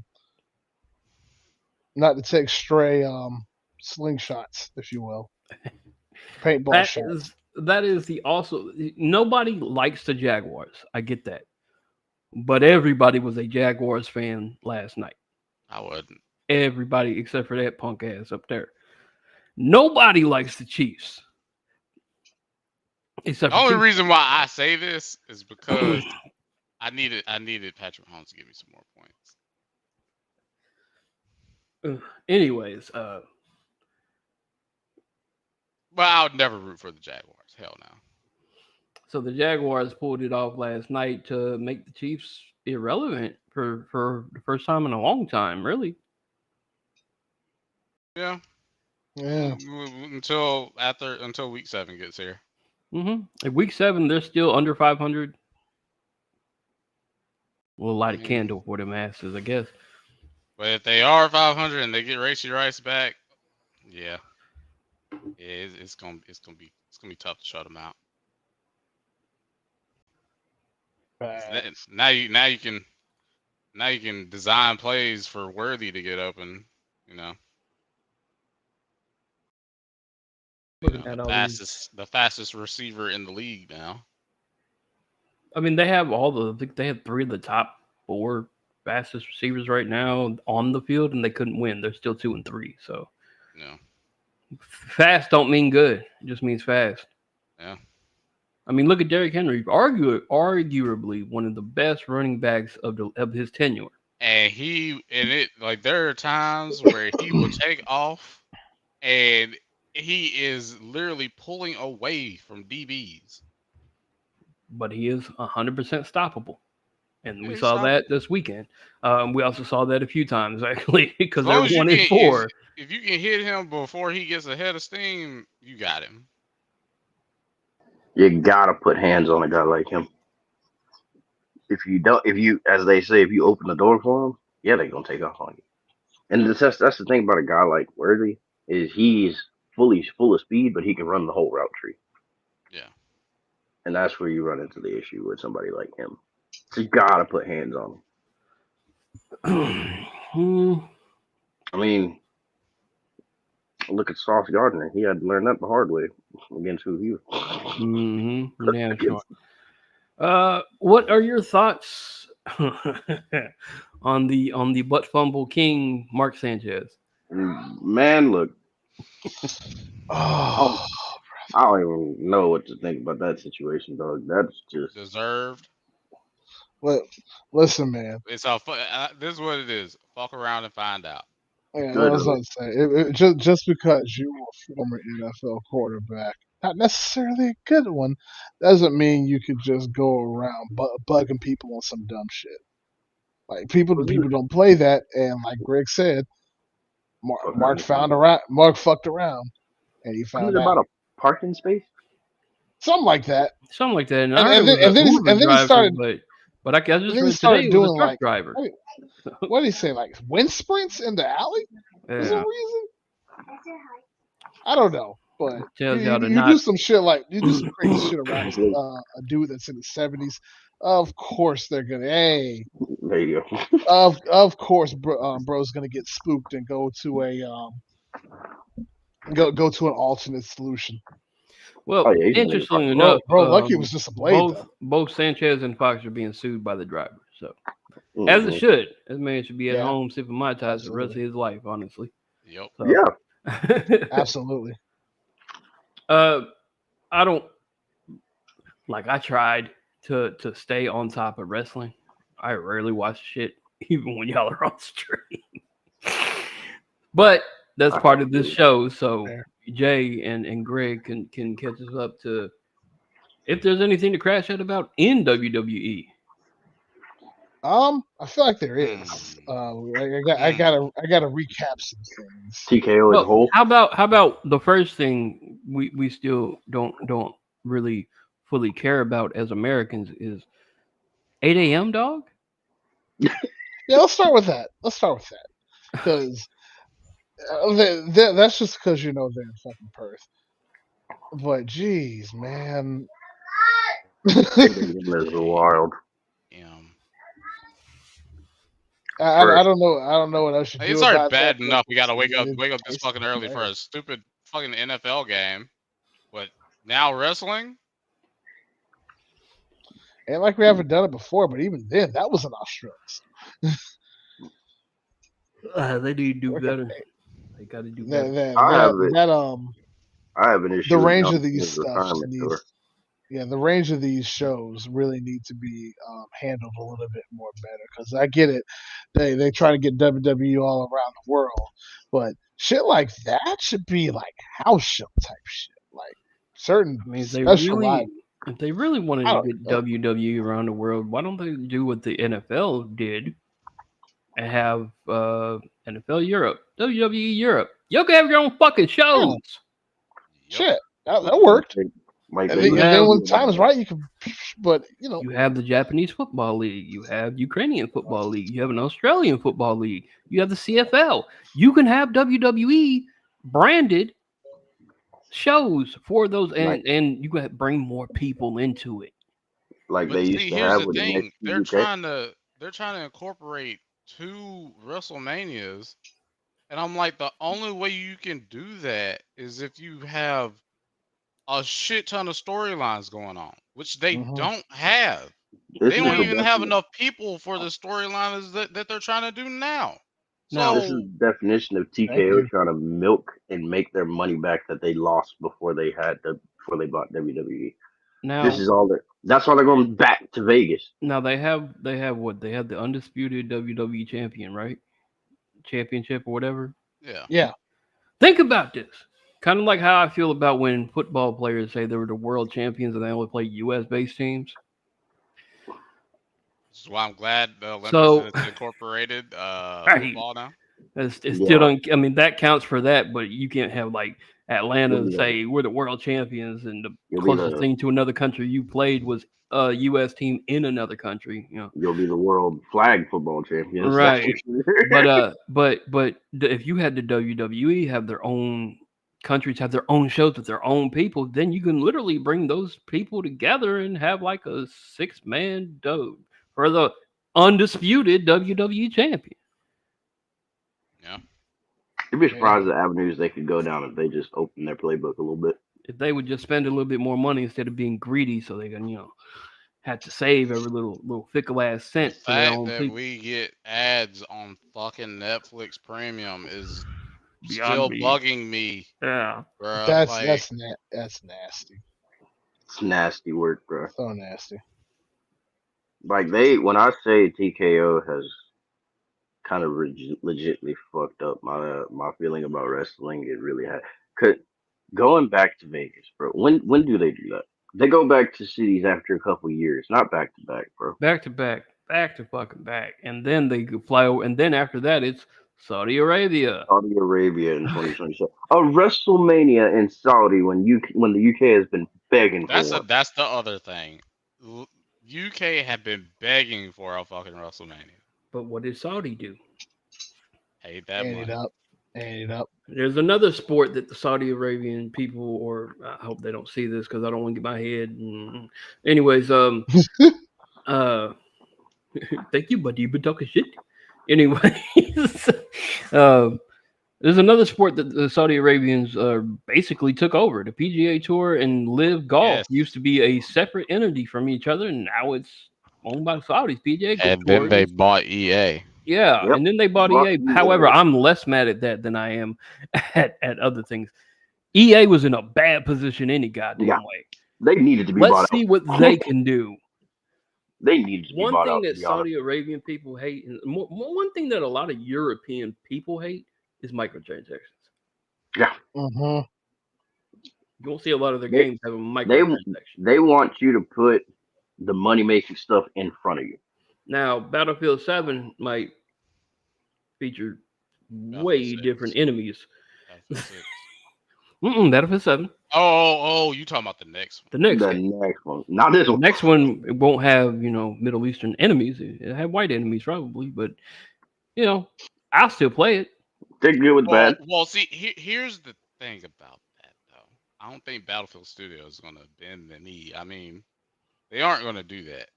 take stray slingshots, if you will, paintball shots. That is the also. Nobody likes the Jaguars. I get that, but everybody was a Jaguars fan last night. I wasn't. Everybody except for that punk ass up there. Nobody likes the Chiefs. The only reason why I say this is because I needed Patrick Mahomes to give me some more points. Anyways, but I would never root for the Jaguars. Hell no. So the Jaguars pulled it off last night to make the Chiefs irrelevant for the first time in a long time, really. Yeah. Until week 7 gets here. In week 7, they're still under 500. We'll light a candle for them asses, I guess. But if they are 500 and they get Racey Rice back, it's gonna be tough to shut them out. Now you can design plays for Worthy to get open. The fastest receiver in the league now. I mean, they have I think they have 3 of the top 4 fastest receivers right now on the field, and they couldn't win. They're still 2 and 3. So, fast don't mean good. It just means fast. Yeah. I mean, look at Derrick Henry, arguably one of the best running backs of his tenure. And there are times where he will take off, and he is literally pulling away from DBs. But he is 100% stoppable. And we saw that this weekend. We also saw that a few times, actually, because they're 1-4. If you can hit him before he gets ahead of steam, you got him. You gotta put hands on a guy like him. If you, as they say, if you open the door for him, they're gonna take off on you. And that's the thing about a guy like Worthy is he's full of speed, but he can run the whole route tree. Yeah. And that's where you run into the issue with somebody like him. So you gotta put hands on him. I mean, look at Sauce Gardner. He had to learn that the hard way against who he was. Yeah, sure. What are your thoughts on the butt fumble king, Mark Sanchez? Man, look. I don't even know what to think about that situation, dog. That's just deserved. Well, listen, man. This is what it is. Fuck around and find out. Yeah, I was going to say, just because you were a former NFL quarterback, not necessarily a good one, doesn't mean you could just go around bugging people on some dumb shit. Like people don't play that, and like Greg said, Mark fucked around, and he found out about a parking space, something like that. And then he started. But I just read today he was a truck driver. What did he say? Like wind sprints in the alley? Yeah. Is there a reason? I don't know, but you do some shit you do some crazy shit around a dude that's in his 70s. Of course they're gonna. Hey, there you go. Of course, bro's gonna get spooked and go to an alternate solution. Well, interestingly enough, bro, lucky was just a blade. Both Sanchez and Fox are being sued by the driver. So, as it should, this man should be at home sipping Mai Tais for the rest of his life. Honestly. Yep. So, yeah. Absolutely. I don't like. I tried to stay on top of wrestling. I rarely watch shit, even when y'all are on stream. But that's part of this show, so Jay and Greg can catch us up to if there's anything to crash out about in WWE. I feel like there is. I gotta recap some things. TKO as a Well, whole. how about the first thing we still don't really fully care about as Americans is 8 a.m. dog. Yeah, let's start with that. Because that's just because they're in fucking Perth. But geez, man. 8 a.m. is wild. I First, don't know. I don't know what else you It's do already about that. bad But enough. We gotta it wake up this tastes fucking early for bad. a stupid fucking NFL game. But now wrestling? Ain't like we haven't done it before, but even then, that was in Australia. They need to do better. They got to do better. That that I have that it. that I have an the issue with range John of these Cena's stuffs retirement tour. needs. Yeah, the range of these shows really need to be handled a little bit more better. Because I get it, they try to get WWE all around the world, but shit like that should be like house show type shit, like certain I mean, specialized. if they really wanted I to don't get know. WWE around the world, why don't they do what the NFL did and have NFL Europe, WWE Europe? You can have your own fucking Yeah, shows. Yep. shit, that worked. Like And they then, You used and to then have when do the about time is that. right, you can. But you have the Japanese football league, you have Ukrainian football league, you have an Australian football league, you have the CFL. You can have WWE branded shows for those, Like and you can bring more people into it. they But used see, to here's have the with thing. NXT UK. They're trying to incorporate two WrestleManias, and I'm like, the only way you can do that is if you have a shit ton of storylines going on, which they hmm don't have. This They is don't the yeah, even have definition. enough people for the storylines that they're trying to do now. Now, This is So the definition of thank TKO you. trying to milk and make their money back that they lost before they bought WWE. This now, is all that. That's why they're going back to Vegas. now they have what they have the undisputed WWE champion, right? Championship or whatever. yeah, Yeah, Think about this. Kind of like how I feel about when football players say they were the world champions and they only play U.S. based teams. this is why I'm glad the Olympics So, has incorporated right, football now. it's still Yeah, don't. I mean, that counts for that, but you can't have like you'll Atlanta be the say we're the world champions and the you'll be closest the thing to another country you played was a U.S. team in another country. You know, you'll be the world flag football champions. That's for right? sure. But if you had the WWE have their own countries have their own shows with their own people, then you can literally bring those people together and have like a 6-man dove for the undisputed WWE champion. Yeah, You'd be yeah. surprised the avenues they could go down if they just open their playbook a little bit. If they would just spend a little bit more money instead of being greedy, so they can have to save every little fickle ass the cent for their fact own that people. we get ads on fucking Netflix Premium is Beyond still me. bugging me, Yeah. bruh. That's Like, that's that's nasty. It's nasty work, bro. So nasty. Like when I say TKO has kind of legitly fucked up my feeling about wrestling, it really had. Cause going back to Vegas, bro. When do they do that? They go back to cities after a couple years, not back to back, bro. Back to back, back to fucking back, and then they could fly over, and then after that it's Saudi Arabia. Saudi Arabia in 2027. A WrestleMania in Saudi when the UK has been begging for one. that's the other thing. UK have been begging for a fucking WrestleMania. But what did Saudi do? Hate that Ante it money. up. Ante it up. There's another sport that the Saudi Arabian people, or I hope they don't see this because I don't want to get my head. Anyways, uh, thank you, buddy. You've been talking shit. Anyways, um, there's another sport that the Saudi Arabians basically took over. The PGA Tour and Live Golf Yes. used to be a separate entity from each other, and now it's owned by Saudis. PGA And Tour then they is, bought EA. yeah, Yep. and then they bought Bought EA. However, EA. I'm less mad at that than I am at other things. EA was in a bad position any goddamn Yeah, way. they needed to be Let's bought see out. what they can do. They needed to be One bought thing out. To that be honest. Saudi Arabian people hate, and one thing that a lot of European people hate, is microtransactions. Yeah, hmm You won't see a lot of their they games having they microtransactions. they want you to put the money making stuff in front of you. Now, Battlefield 7 might feature Battlefield way 6. different enemies. Battlefield 6. Battlefield 7. Oh, you talking about the next one? The next The game. next one, not this The one. next one, it won't have, Middle Eastern enemies. It had white enemies probably, but, I'll still play it. They're good with bad. Well. See, here's the thing about that, though. I don't think Battlefield Studios is gonna bend the knee. I mean, they aren't gonna do that.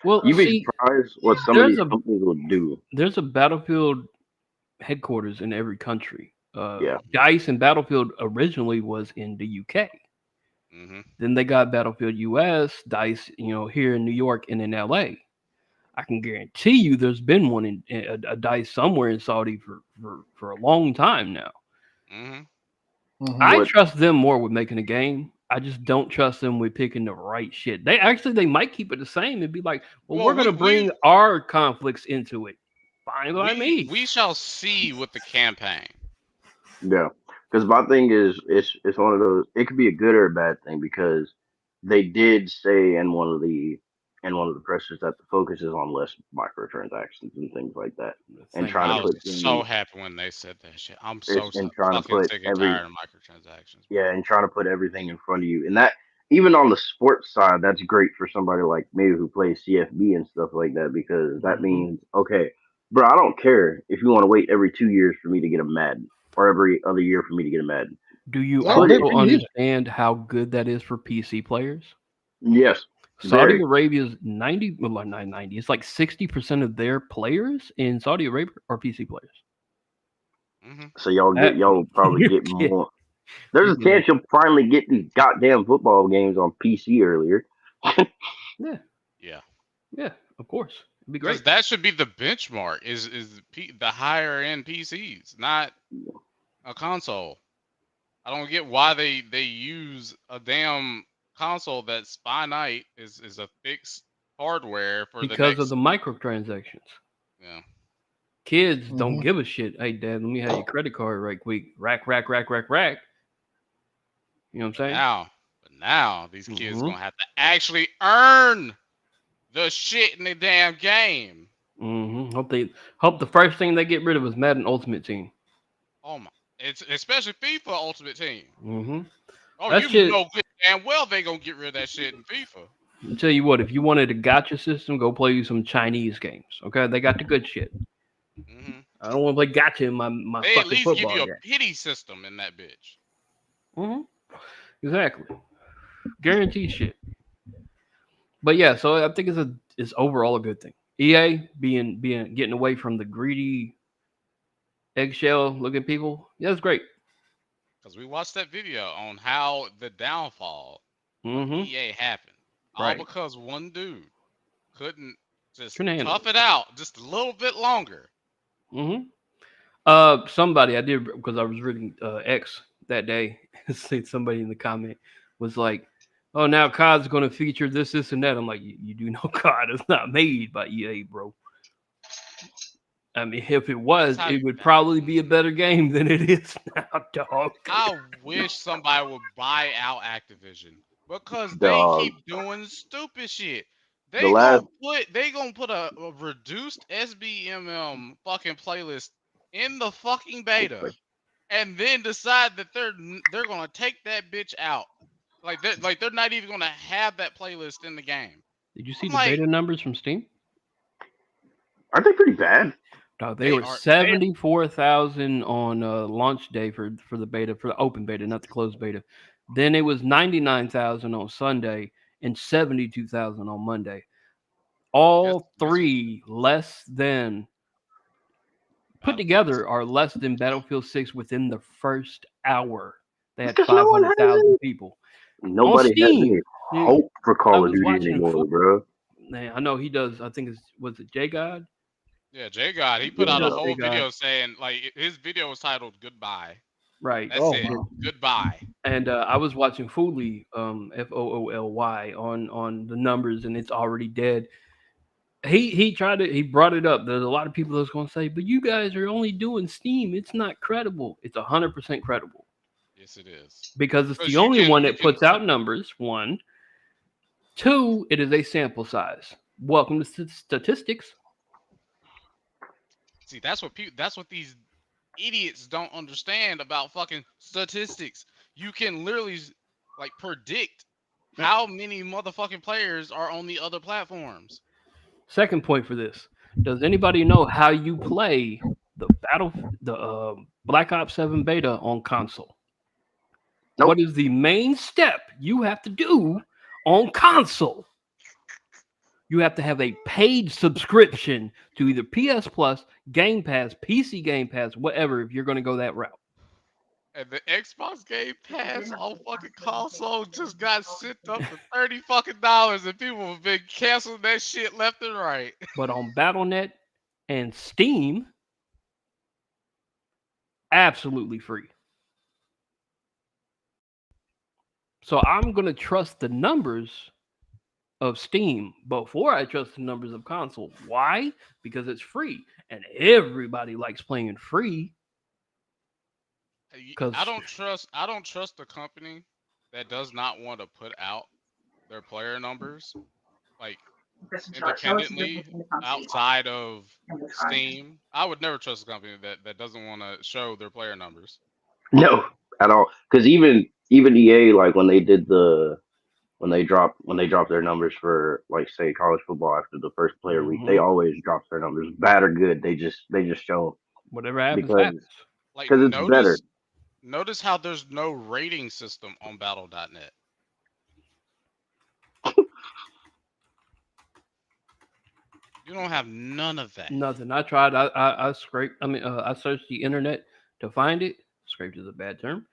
Well, You'd be see, surprised what some of these companies will do. there's a Battlefield headquarters in every country. Yeah. DICE and Battlefield originally was in the UK. Mm-hmm. Then they got Battlefield US, DICE, here in New York and in LA. I can guarantee you there's been one in a DICE somewhere in Saudi for a long time now. Mm-hmm. Mhm. I trust them more with making a game. I just don't trust them with picking the right shit. They might keep it the same and be like, well we're going to bring our conflicts into it. Fine by me. We shall see with the campaign. Yeah, because my thing is, it's one of those. It could be a good or a bad thing because they did say in one of the pressers that the focus is on less microtransactions and things like that, and trying I to was put so happy when they said that shit. I'm so and trying to fucking put sick and tired of microtransactions. yeah, and trying to put everything in front of you, and that even on the sports side, that's great for somebody like me who plays CFB and stuff like that because that means okay, bro, I don't care if you want to wait every 2 years for me to get a Madden or every other year for me to get a Madden. Do you No, also me neither. understand how good that is for PC players? Yes, Saudi very. Arabia's 90, well, not 90, it's like 60% of their players in Saudi Arabia are PC players. Mm-hmm. So y'all probably get more. There's a chance you'll finally get these goddamn football games on PC earlier. Yeah, of course. It'd be Because great. that should be the benchmark. Is the higher end PCs, not a console. I don't get why they use a damn console that's finite is a fixed hardware for Because the of the next. microtransactions. Yeah. Kids don't Mhm. give a shit. Hey, Dad, let me have your credit card right quick. Rack, rack, rack, rack, rack. You know what I'm saying? But now these kids Mhm. gonna have to actually earn the shit in the damn game. Hope the first thing they get rid of is Madden Ultimate Team. Oh my! It's especially FIFA Ultimate Team. Oh, That you shit. know good damn well they gonna get rid of that shit in FIFA. I'll tell you what, if you wanted a gotcha system, go play you some Chinese games. Okay, they got the good shit. Mm-hmm. I don't want to play gotcha in my They at fucking least give football you a game. pity system in that bitch. Exactly. Guaranteed shit. But yeah, so I think it's overall a good thing. EA getting away from the greedy eggshell looking people. Yeah, it's great. Because we watched that video on how the downfall of EA happened. All because one dude couldn't just tough it out just a little bit longer. Somebody I did because I was reading X that day. Somebody in the comment was like, "Oh, now COD's going to feature this, and that." I'm like, "You do know COD is not made by EA, bro." I mean, if it was, it would probably be a better game than it is now, dog. I wish somebody would buy out Activision because they keep doing stupid shit. They gonna put a reduced SBMM fucking playlist in the fucking beta, and then decide that they're gonna take that bitch out. Like they're not even gonna have that playlist in the game. Did you see the beta numbers from Steam? Aren't they pretty bad? They were 74,000 on launch day for the beta, for the open beta, not the closed beta. Then it was 99,000 on Sunday and 72,000 on Monday. All three less than put together are less than Battlefield 6 within the first hour. They had 500,000 people. Nobody has any hope for Call of Duty anymore, bro. Man, I know he does. I think was it J God? Yeah, J God. He put out a whole video saying, like, his video was titled "Goodbye." Right. That's it. Wow. Goodbye. And I was watching Foolly, Foolly, on the numbers, and it's already dead. He brought it up. There's a lot of people that's going to say, but you guys are only doing Steam. It's not credible. It's 100% credible. Yes, it is. Because it's the only one that puts out numbers, one. Two, it is a sample size. Welcome to statistics. See, that's what these idiots don't understand about fucking statistics. You can literally like predict how many motherfucking players are on the other platforms. Second point for this: does anybody know how you play the Black Ops 7 beta on console? Nope. What is the main step you have to do on console? You have to have a paid subscription to either PS Plus, Game Pass, PC Game Pass, whatever, if you're going to go that route. And the Xbox Game Pass on fucking console just got sent up to $30 and people have been canceling that shit left and right. But on Battle.net and Steam, absolutely free. So I'm going to trust the numbers of Steam before I trust the numbers of console. Why? Because it's free, and everybody likes playing free. I don't trust the company that does not want to put out their player numbers like independently outside of Steam. I would never trust a company that doesn't want to show their player numbers. No, at all. Because even EA, like when they drop their numbers for like say college football after the first player week, they always drop their numbers, bad or good. They just show Whatever them happens, because happens. Like it's better. notice how there's no rating system on Battle.net. You don't have none of that. Nothing. I tried. I scraped. I searched the internet to find it. Scraped is a bad term.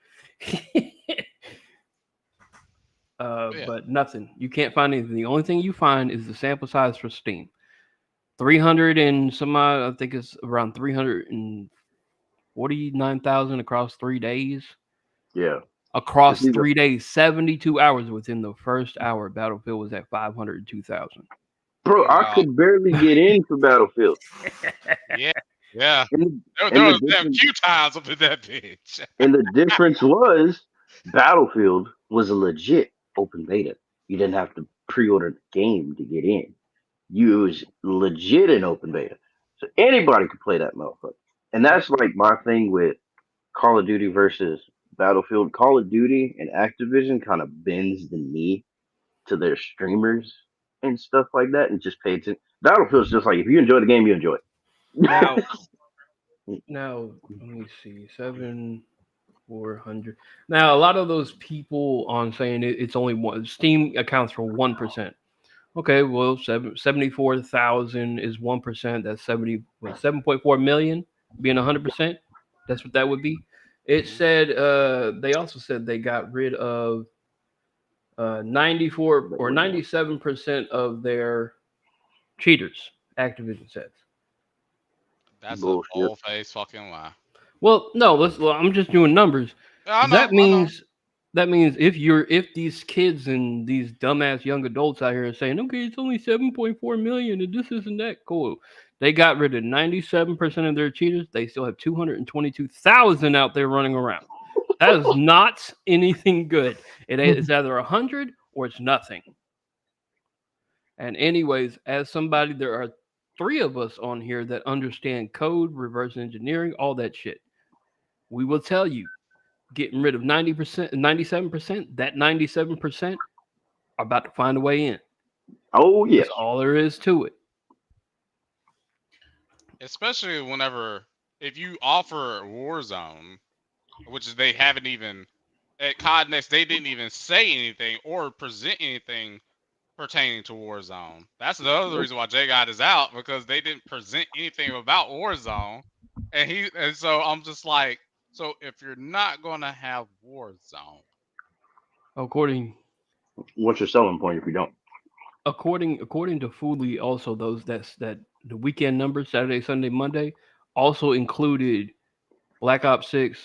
Yeah. But nothing. You can't find anything. The only thing you find is the sample size for Steam. 300 and some odd, I think it's around 349,000 across 3 days. Yeah, Across It's either- 3 days, 72 hours within the first hour, Battlefield was at 502,000. bro, I Wow. could barely get into Battlefield. Yeah. Yeah. And the, There and the was a difference few times up in that bitch. and the difference was Battlefield was a legit open beta. You didn't have to pre-order the game to get in. You was legit in open beta, so anybody could play that motherfucker. And that's like my thing with Call of Duty versus Battlefield. Call of Duty and Activision kind of bends the knee to their streamers and stuff like that, and just pay attention. Battlefield's just like if you enjoy the game, you enjoy it. Now, let me see, 7,400. Now, a lot of those people on saying it's only one. Steam accounts for 1%. Okay, well, 74,000 is 1%. That's 7.4 million being 100%. That's what that would be. It said they also said they got rid of 94 or 97% of their cheaters. Activision says. That's a Bullshit. bold face fucking lie. Well, no, I'm just doing numbers. I know. That means if these kids and these dumbass young adults out here are saying, okay, it's only 7.4 million and this isn't that cool. They got rid of 97% of their cheaters. They still have 222,000 out there running around. That is not anything good. It's either 100 or it's nothing. And anyways, as somebody, there are 3 of us on here that understand code, reverse engineering, all that shit. We will tell you, getting rid of 90%, 97%, that 97% are about to find a way in. Oh yes. That's all there is to it. Especially if you offer Warzone, which is they haven't even at CODNext, they didn't even say anything or present anything pertaining to Warzone. That's the other reason why J God is out, because they didn't present anything about Warzone. And so I'm just like, so if you're not gonna have Warzone, According What's your selling point if you don't? according to Foodly, also that the weekend numbers, Saturday, Sunday, Monday, also included Black Ops 6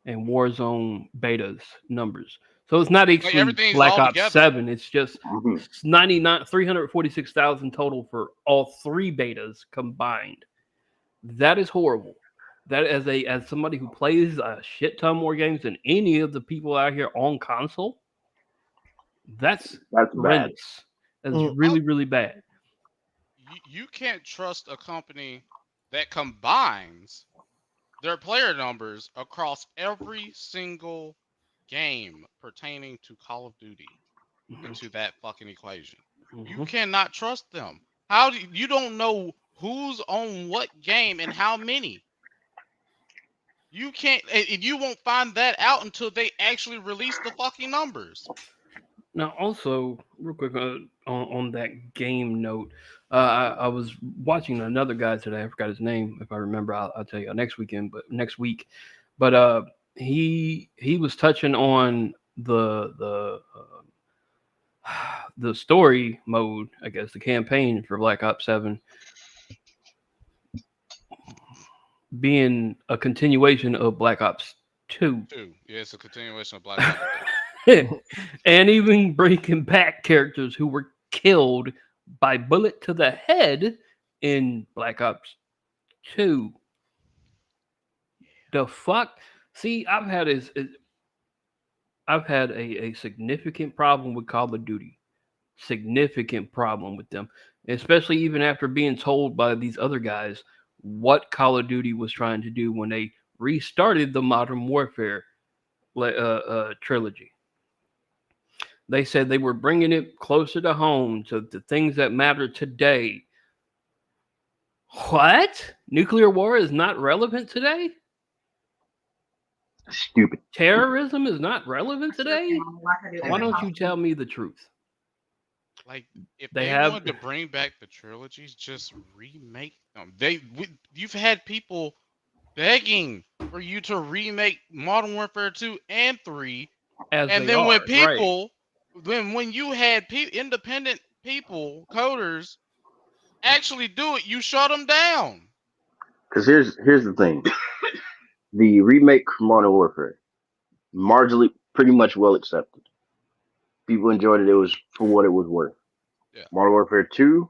and Warzone betas numbers. So it's not like actually everything's Black all Ops together. 7. It's just Mhm. 346,000 total for all 3 betas combined. That is horrible. That as somebody who plays a shit ton more games than any of the people out here on console, that's That's bad. horrendous. That's really, really bad. you can't trust a company that combines their player numbers across every single game pertaining to Call of Duty into that fucking equation. You cannot trust them. How do you don't know who's on what game and how many? You can't, and you won't find that out until they actually release the fucking numbers. Now, also, real quick on that game note, I was watching another guy today. I forgot his name. If I remember, I'll tell you next week. But he was touching on the story mode, I guess, the campaign for Black Ops 7 being a continuation of Black Ops 2. Yeah, it's a continuation of Black Ops. And even bringing back characters who were killed by bullet to the head in Black Ops 2. The fuck? See, I've had a significant problem with Call of Duty. Significant problem with them, especially even after being told by these other guys what Call of Duty was trying to do when they restarted the Modern Warfare trilogy. They said they were bringing it closer to home to the things that matter today. What? Nuclear war is not relevant today? Stupid. Terrorism is not relevant today? Why don't you tell me the truth? Like, if They they have- wanted to bring back the trilogies, just remake them. You've had people begging for you to remake Modern Warfare 2 and 3, As and they then are, when right. people, when you had independent people, coders, actually do it, you shut them down. Because here's the thing: the remake from Modern Warfare, marginally, pretty much well accepted. People enjoyed it. It was for what it was worth. Yeah. Modern Warfare 2,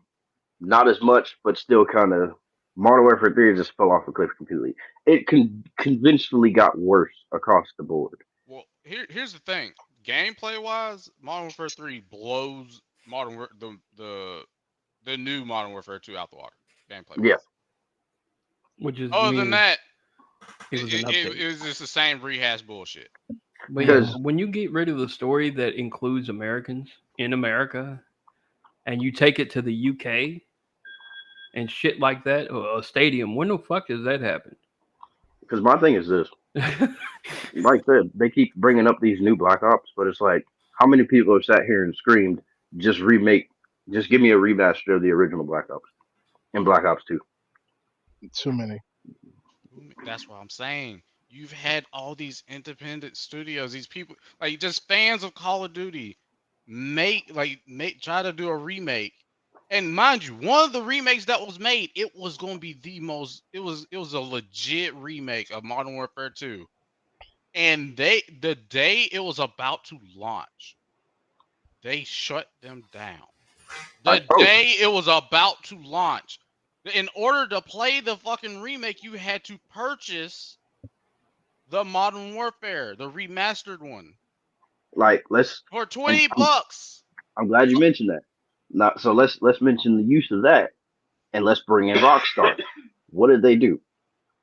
not as much, but still kind of. Modern Warfare 3 just fell off a cliff completely. It conventionally got worse across the board. Well, here's the thing. Gameplay wise, Modern Warfare 3 blows the new Modern Warfare 2 out the water. Gameplay wise. Yeah. Which is Other than that, it was an update. it was just the same rehash bullshit. But yeah, Because- when you get rid of the story that includes Americans in America and you take it to the UK and shit like that, or a stadium, when the fuck does that happen? Because my thing is this: like I said, they keep bringing up these new Black Ops, but it's like, how many people have sat here and screamed, just give me a remaster of the original Black Ops and Black Ops 2. Too many. That's what I'm saying. You've had all these independent studios, these people, like just fans of Call of Duty, try to do a remake. And mind you, one of the remakes that was made, it was going to be it was a legit remake of Modern Warfare 2. And the day it was about to launch, they shut them down. The day it was about to launch. In order to play the fucking remake, you had to purchase the Modern Warfare, the remastered one, Like, let's for $20. I'm glad you mentioned that. Now, so let's mention the use of that, and let's bring in Rockstar. What did they do?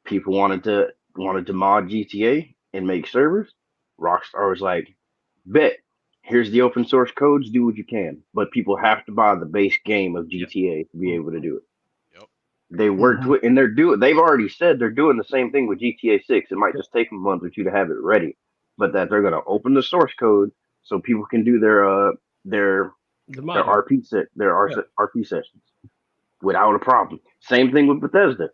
People wanted to mod GTA and make servers. Rockstar was like, bet. Here's the open source codes. Do what you can, but people have to buy the base game of GTA to be able to do it. Yep. They worked with, and they've already said they're doing the same thing with GTA 6. It might just take them a month or two to have it ready, but that they're going to open the source code so people can do their RP sessions without a problem. Same thing with Bethesda.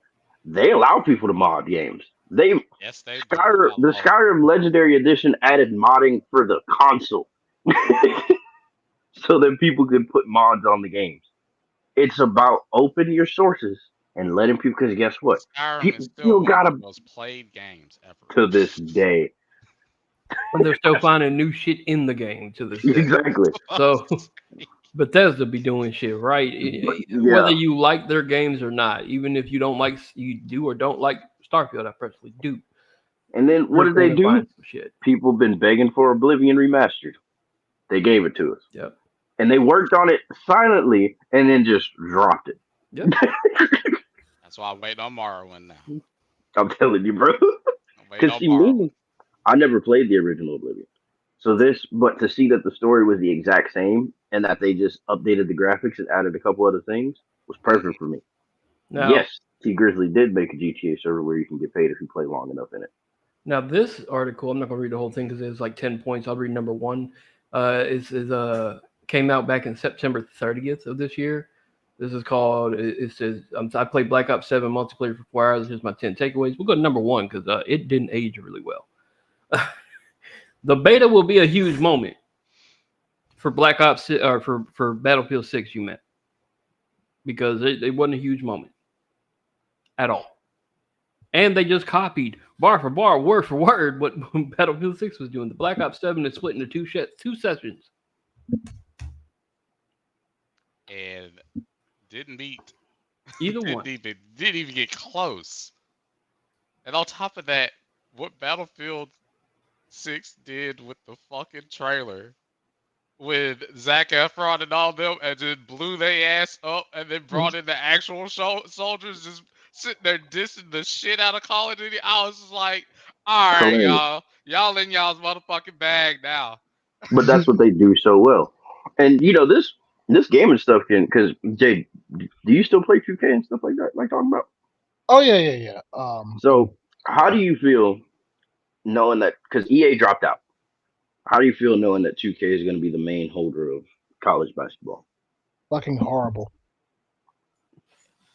They allow people to mod games. The Skyrim Legendary Edition added modding for the console, so that people can put mods on the games. It's about open your sources and letting people. Because guess what? Skyrim People is still still one gotta of the most played games ever. to this day. And they're still finding new shit in the game to this day. Exactly. So Bethesda be doing shit right, whether you like their games or not. Even if you do or don't like Starfield, I personally do. And then what did they do? Shit. People been begging for Oblivion remastered. They gave it to us. Yep. And they worked on it silently and then just dropped it. Yep. That's why I'm waiting on Morrowind now. I'm telling you, bro. I'm waiting Because on see, Morrowind. me, I never played the original Oblivion. So this, but to see that the story was the exact same and that they just updated the graphics and added a couple other things was Mhm. perfect for me. Now, Yes, T Grizzly did make a GTA server where you can get paid if you play long enough in it. now this article, I'm not gonna read the whole thing because it's like 10 points. I'll read number one. Is came out back in September 30th of this year. This is called. It says I played Black Ops 7 multiplayer for 4 hours. Here's my 10 takeaways. We'll go to number one because it didn't age really well. The beta will be a huge moment for Black Ops or for Battlefield 6. You meant because it wasn't a huge moment at all. And they just copied bar for bar, word for word what Battlefield 6 was doing. The Black Ops 7 is split into two sessions. And didn't beat. Either didn't one. even get close. And on top of that, what Battlefield 6 did with the fucking trailer with Zac Efron and all them, and just blew their ass up, and then brought in the actual soldiers just sitting there dissing the shit out of Call of Duty. I was just like, all right, Hilarious. y'all in y'all's motherfucking bag now. But that's what they do so well. And this gaming stuff can because Jay, do you still play 2K and stuff like that? Like talking about. Oh yeah, yeah, yeah. So how do you feel knowing that because EA dropped out? How do you feel knowing that 2K is going to be the main holder of college basketball? fucking horrible.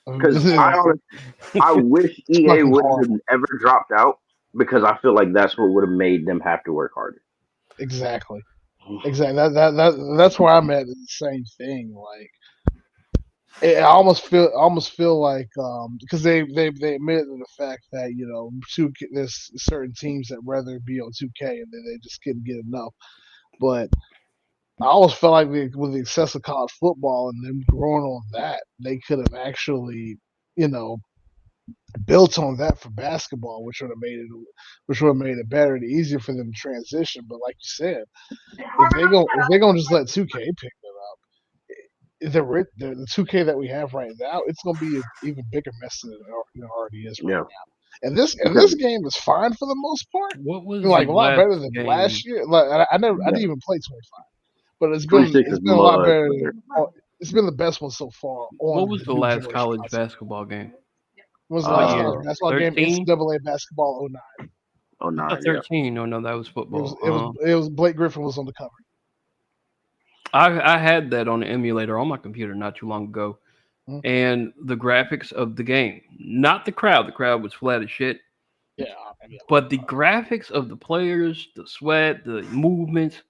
Because It's I wish EA fucking would have horrible. ever dropped out because I feel like that's what would have made them have to work harder. Exactly. Exactly. That's where I'm at. The same thing. Like I almost feel like because they admit to the fact that there's certain teams that rather be on 2K and then they just couldn't get enough. But I always felt like with the excess of college football and them growing on that, they could have actually you know built on that for basketball, which would have made it better and easier for them to transition. But like you said, if they gonna just let 2K pick it up, the 2K that we have right now, it's gonna be an even bigger mess than it already is right Yeah, now. And this because game is fine for the most part, What was the like a lot last better than game? last year. Like I yeah, didn't even play 25, but 26 it's is been a lot much better. better. It's been the best one so far What on was the the new last generation college console. basketball game? When was the last college Uh, basketball game? 13? NCAA basketball '09. oh I thought nine, yeah. 13. Oh no, that was It was football. it was it was Blake Griffin was on the cover. I had that on the emulator on my computer not too long ago, Mhm. and the graphics of the game, not the crowd. The crowd was flat as shit. Yeah, yeah. But the graphics of the players, the sweat, the movements,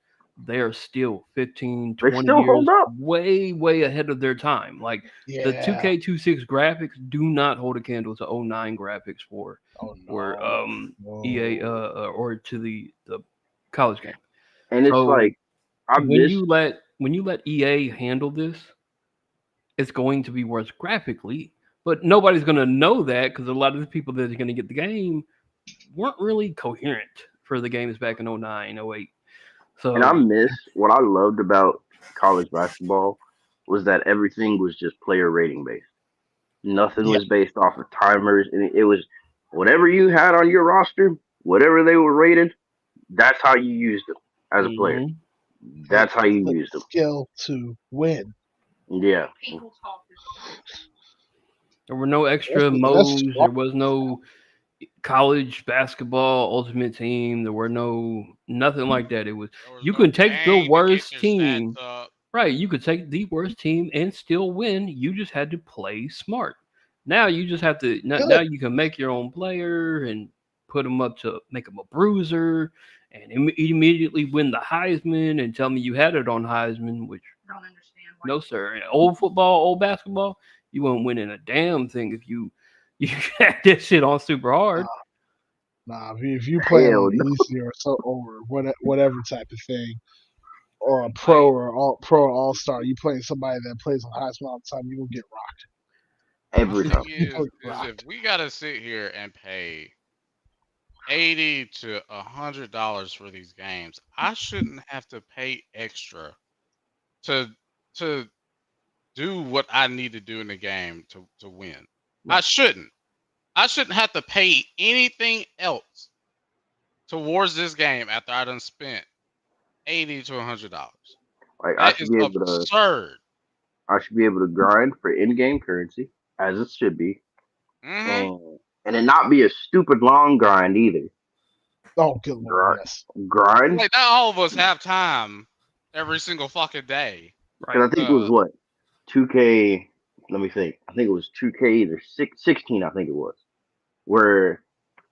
they are still 15, They 20 still hold years up. way, way ahead of their time. Like the Yeah. 2K26 graphics do not hold a candle to '09 graphics Oh for no, EA no. or to the college game. And it's So like I miss. when you let EA handle this, it's going to be worse graphically, but nobody's going to know that because a lot of the people that are going to get the game weren't really coherent for the games back in '09, '08. And I So miss what I loved about college basketball was that everything was just player rating based. Nothing Yeah. was based off of timers, and it was whatever you had on your roster, whatever they were rated. That's how you used them as a player. mhm. It That's how you took used them. skill to win. Yeah, There were no extra That's modes. There was no college basketball ultimate team. There were nothing like that. It was There was you no can take the game to get worst your stats team. up. Right, you could take the worst team and still win. You just had to play smart. Now you just have to. Now good. you can make your own player and put them up to make them a bruiser, and immediately win the Heisman and tell me you had it on Heisman, which no sir. Old football, old basketball, you won't win in a damn thing if you had this shit on super hard. Nah, if you playing hell on no. easy or whatever type of thing, or a pro Like, or all star, you playing somebody that plays on high school all the time, you will get rocked. my Every thing time. You will get is if rocked. we gotta sit here and pay $80 to $100 for these games, I shouldn't have to pay extra to to do what I need to do in the game to win. I shouldn't. I shouldn't have to pay anything else towards this game after I done spent $80 to $100. Like That is absurd. I should be able to grind for in-game currency as it should be, Hmm. and it not be a stupid long grind either. Oh, good lord, yes. Grind Like, not all of us have time every single fucking day. Right. because I think it was what 2K. Let me think. I think it was 2K either 16. I think it was where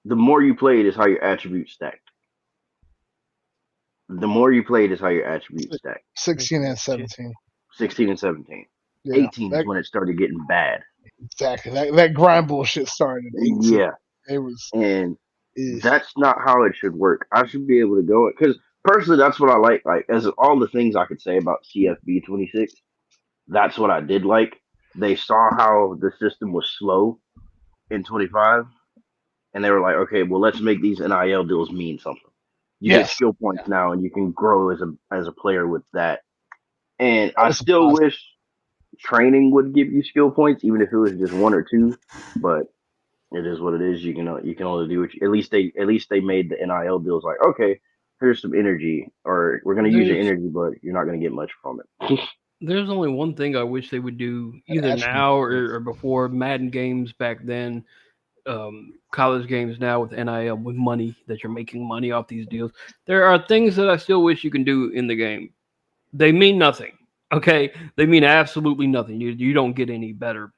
the more you played is how your attributes stacked. The more you played is how your attributes stacked. 16 and 17. 16 and 17. Yeah, 18 is when it started getting bad. exactly. That grind bullshit started at 18. Yeah, It was. and that's not how it should work. I should be able to go because personally, that's what I like. Like as all the things I could say about CFB 26, that's what I did like. They saw how the system was slow in 25, and they were like, okay, well, let's make these NIL deals mean something. You get Yes. skill points now, and you can grow as a player with that. And That I was still awesome. wish training would give you skill points, even if it was just one or two. But it is what it is. You can only do what at least they made the NIL deals like, okay, here's some energy, or we're gonna use your energy, but you're not gonna get much from it. There's only one thing I wish they would do either attribute now or before. Madden games back then, college games now with NIL, with money that you're making money off these deals. There are things that I still wish you can do in the game. They mean nothing. Okay, they mean absolutely nothing. You don't get any better,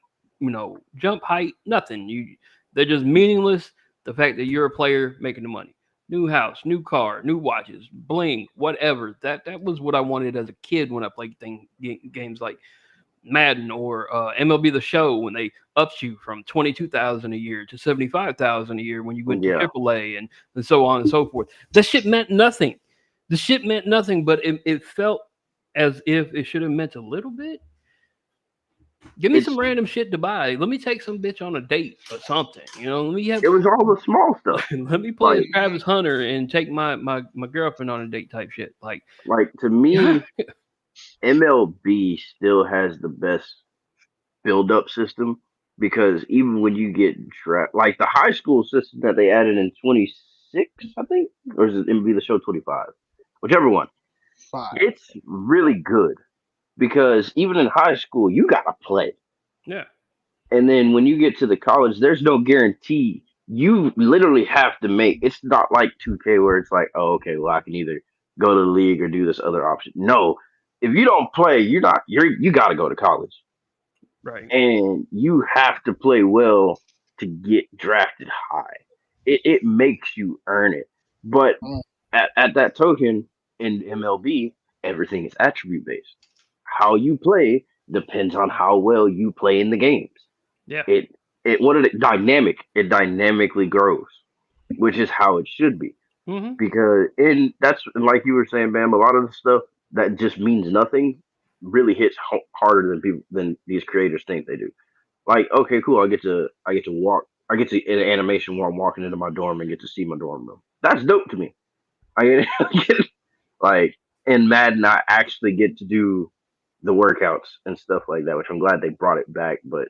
jump height, nothing. They're just meaningless. The fact that you're a player making the money. New house, new car, new watches, bling, whatever. That was what I wanted as a kid when I played games like Madden or MLB The Show, when they upped you from 22,000 a year to 75,000 a year when you went to Yeah, AAA and so on and so forth. That shit meant nothing. The shit meant nothing, but it felt as if it should have meant a little bit. Give me it's some random shit to buy. Let me take some bitch on a date or something. Let me have. it was all the small stuff. Let me play as Like Travis Hunter and take my girlfriend on a date type shit. Like to me, MLB still has the best build up system because even when you get drafted, like the high school system that they added in 26, I think, or is it MLB The Show 25, whichever one, 5. it's really good because even in high school you gotta play. yeah, And then when you get to the college, there's no guarantee. You literally have to make. It's not like 2K where it's like, oh, okay, well, I can either go to the league or do this other option. No, if you don't play, you got to go to college, right. and you have to play well to get drafted high. It makes you earn it. But Mm. at that token in MLB, everything is attribute based. How you play depends on how well you play in the games. Yeah. It what it dynamic it dynamically grows, which is how it should be. Mm-hmm. Because in that's like you were saying, Bam, a lot of the stuff that just means nothing really hits harder than these creators think they do. Like, okay, cool, I get to in an animation while I'm walking into my dorm and get to see my dorm room. That's dope to me. I get like in Madden, I actually get to do the workouts and stuff like that, which I'm glad they brought it back. But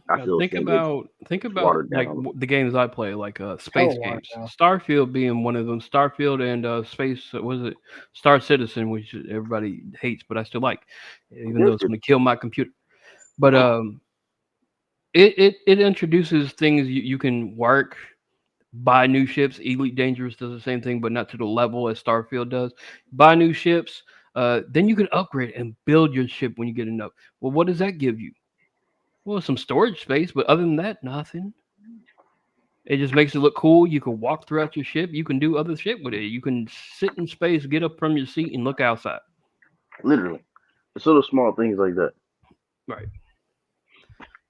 I feel Think about watered like down. the games I play, like space Hell, games. yeah. Starfield being one of them. Starfield and space was it Star Citizen, which everybody hates, but I still like, even though it's going to kill my computer. But it introduces things you can work, buy new ships. Elite Dangerous does the same thing, but not to the level as Starfield does. Buy new ships, then you can upgrade and build your ship when you get enough. Well, what does that give you? Well, some storage space, but other than that, nothing. It just makes it look cool. You can walk throughout your ship. You can do other shit with it. You can sit in space, get up from your seat, and look outside. Literally, it's little small things like that. Right.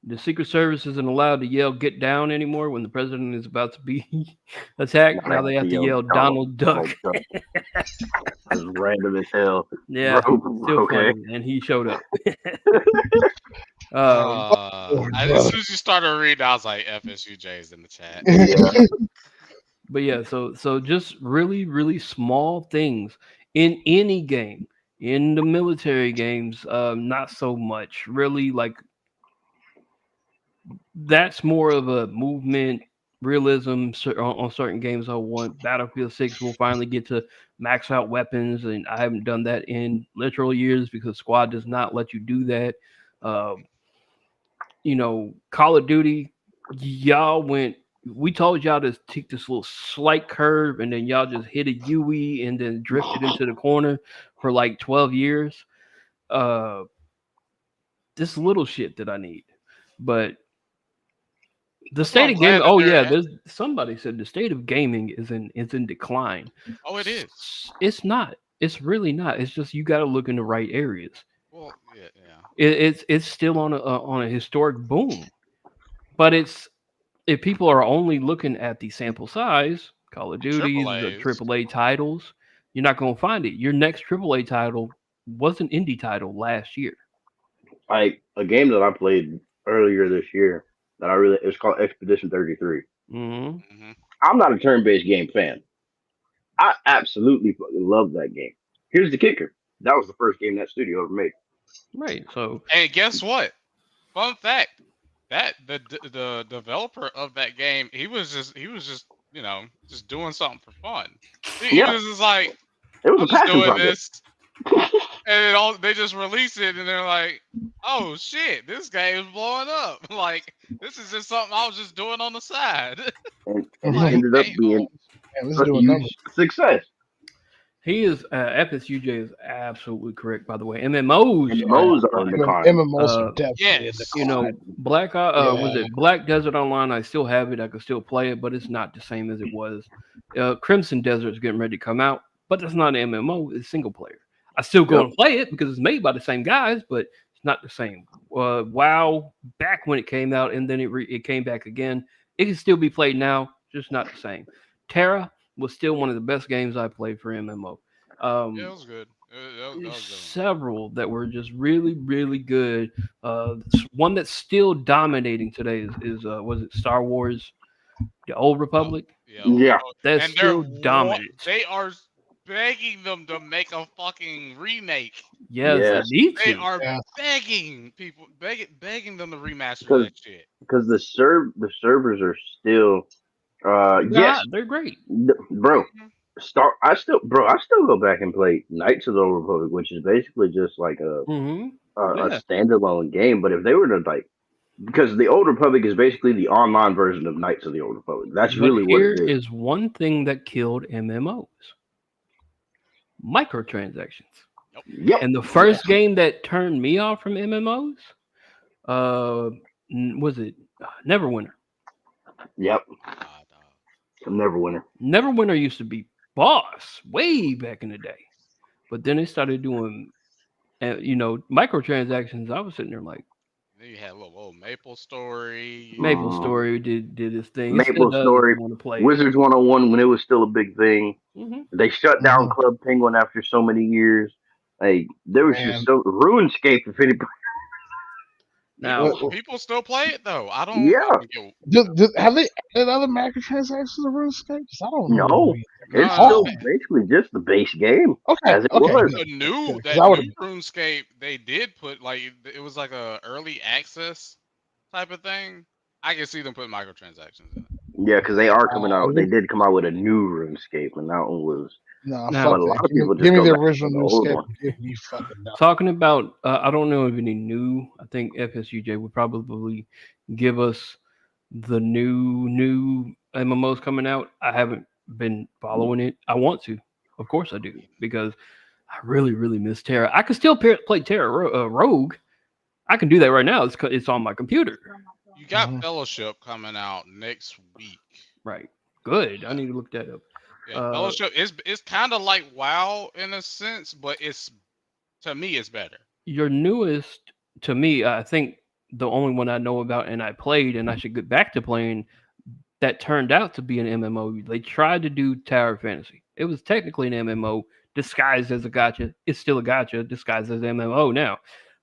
The Secret Service isn't allowed to yell "Get down" anymore when the president is about to be attacked. Now they have to yell "Donald Duck." That's random as hell. Yeah, Bro, still okay. funny, and he showed up. As soon as you started reading, I was like, FSUJ is in the chat. Yeah. But yeah, so just really, really small things in any game In the military games, not so much. Really, like that's more of a movement realism on certain games. I want Battlefield 6 will finally get to max out weapons, and I haven't done that in literal years because Squad does not let you do that. Uh, Call of Duty, y'all went. We told y'all to take this little slight curve, and then y'all just hit a UE and then drifted into the corner for like 12 years. Uh, this little shit that I need, but the That's why state I'm of gaming. glad that Oh they're yeah, at. there's somebody said the state of gaming is in decline. Oh, it is. It's not. It's really not. It's just you got to look in the right areas. Well, yeah, yeah. It's still on a historic boom, but it's if people are only looking at the sample size, Call of The Duties, triple the A's. AAA titles, you're not going to find it. Your next AAA title was an indie title last year. Like a game that I played earlier this year that I really it's called Expedition 33. Hmm. Hmm. I'm not a turn-based game fan. I absolutely fucking love that game. Here's the kicker: that was the first game that studio ever made. Right. So And guess what? Fun fact: that the developer of that game, he was just just doing something for fun. He Yeah, was just like, it was I'm a just passion doing project. this, and they just release it, and they're like, oh shit, this game is blowing up. Like this is just something I was just doing on the side. And it Like Man, ended up damn. being this is a doing numbers. huge success. he is FSUJ is absolutely correct. By the way, MMOs are in MMOs are in decline. decline. MMOs are definitely in Yes. decline. Was Yeah, it Black Desert Online? I still have it. I can still play it, but it's not the same as it was. Crimson Desert is getting ready to come out, but that's not an MMO. It's single player. I still go Yep. and play it because it's made by the same guys, but it's not the same. WoW back when it came out, and then it came back again. It can still be played now, just not the same. Terra was still one of the best games I played for MMO. Yeah, it Um, was good. That was a good one. Several that were just really, really good. One that's still dominating today is was it Star Wars: The Old Oh, Republic? yeah, Old Yeah, Republic. That's And they're still dominant. they are begging them to make a fucking remake. Yes, they yes, need They to. are yeah. begging people, begging them to remaster because that shit. the servers are still Yeah, yes, they're great. bro. Mhm. I still go back and play Knights of the Old Republic, which is basically just like Hmm. a Yeah, standalone game. But if they were to like, because the Old Republic is basically the online version of Knights of the Old Republic. That's but really what it here is. is one thing that killed MMOs: microtransactions. Yep. Yep. And the Yes. first game that turned me off from MMOs, uh, was it Neverwinter? Yep. Dog. Neverwinter. Neverwinter used to be boss way back in the day, but then they started doing, microtransactions. I was sitting there like, Then you had a little old Maple Story. Maple Mm. Story did its thing. It still Maple does if Story, you want to play it. Wizards 101 when it was still a big thing. Hmm. They shut down Mhm. Club Penguin after so many years. Like there was just Man, so RuneScape. If anybody, Now, what, People still play it though. I yeah, don't get have they added other microtransactions to RuneScape? 'Cause I don't remember them no, being there it's at no. still all. basically just the base game Okay, as it okay, was. good, The good, new good. Because that I would new have. RuneScape they did put like it was like a early access type of thing. I can see them putting microtransactions in it. Yeah, because they are coming I out. They would. did come out with a new RuneScape, and that one was. No, now fuck But a lot that. of people Give just me go the back original to the old RuneScape one. and give me fucking nothing. talking about, I don't know of any new. I think FSUJ would probably give us the new MMOs coming out. I haven't been following it. I want to, of course, I do because I really, really miss Terra. I can still play Terra Rogue. I can do that right now. It's on my computer. You got Mhm. Fellowship coming out next week. Right. Good. I Yeah, need to look that up. yeah. Uh, Fellowship is it's kind of like WoW in a sense, but it's to me it's better. your newest, to me, I think the only one I know about and I played, and I should get back to playing, that turned out to be an MMO. They tried to do Tower Fantasy. It was technically an MMO disguised as a gotcha. It's still a gotcha disguised as an MMO now.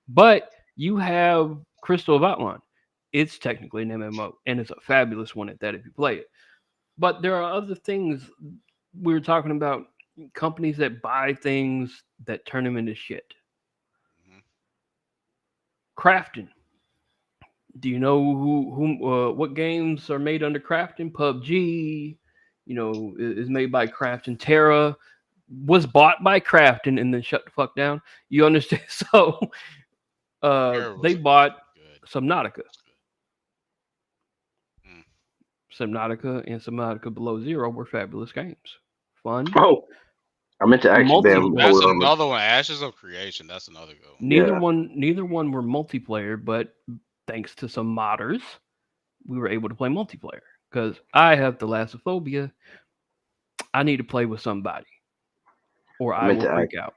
But you have Crystal of Outline. It's technically an MMO, and it's a fabulous one at that if you play it. But there are other things we were talking about. companies that buy things that turn them into shit. Mhm. Crafting. Do you know what games are made under Crafton? PUBG, is made by Crafton. Terra was bought by Crafton and then shut the fuck down. You understand? So Terror they was bought good. Subnautica. Was good. Mm. Subnautica and Subnautica Below Zero were fabulous games. Fun, Oh, I meant to ask you, Bam, while multiplayer. That's we're on another one. Ashes of Creation. That's another good one. Neither yeah. one were multiplayer, but thanks to some modders, we were able to play multiplayer. Because I have thalassophobia, I need to play with somebody, or I I meant will to ask. freak out.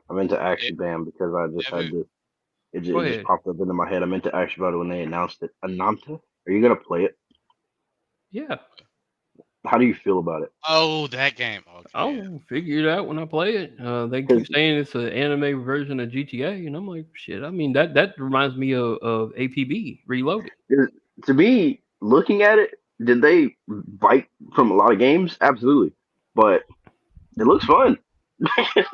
I meant to ask It, you, Bam, because I just had Evan, this. Go It just ahead. popped up into my head. I meant to ask you about it when they announced it. Ananta, are you gonna play it? Yeah, How do you feel about it? oh, that game. Okay. I'll figure it out when I play it. They keep Because saying it's an anime version of GTA, and I'm like, shit. I mean, that reminds me of APB Reloaded. to me, looking at it, did they bite from a lot of games? Absolutely, but it looks fun. It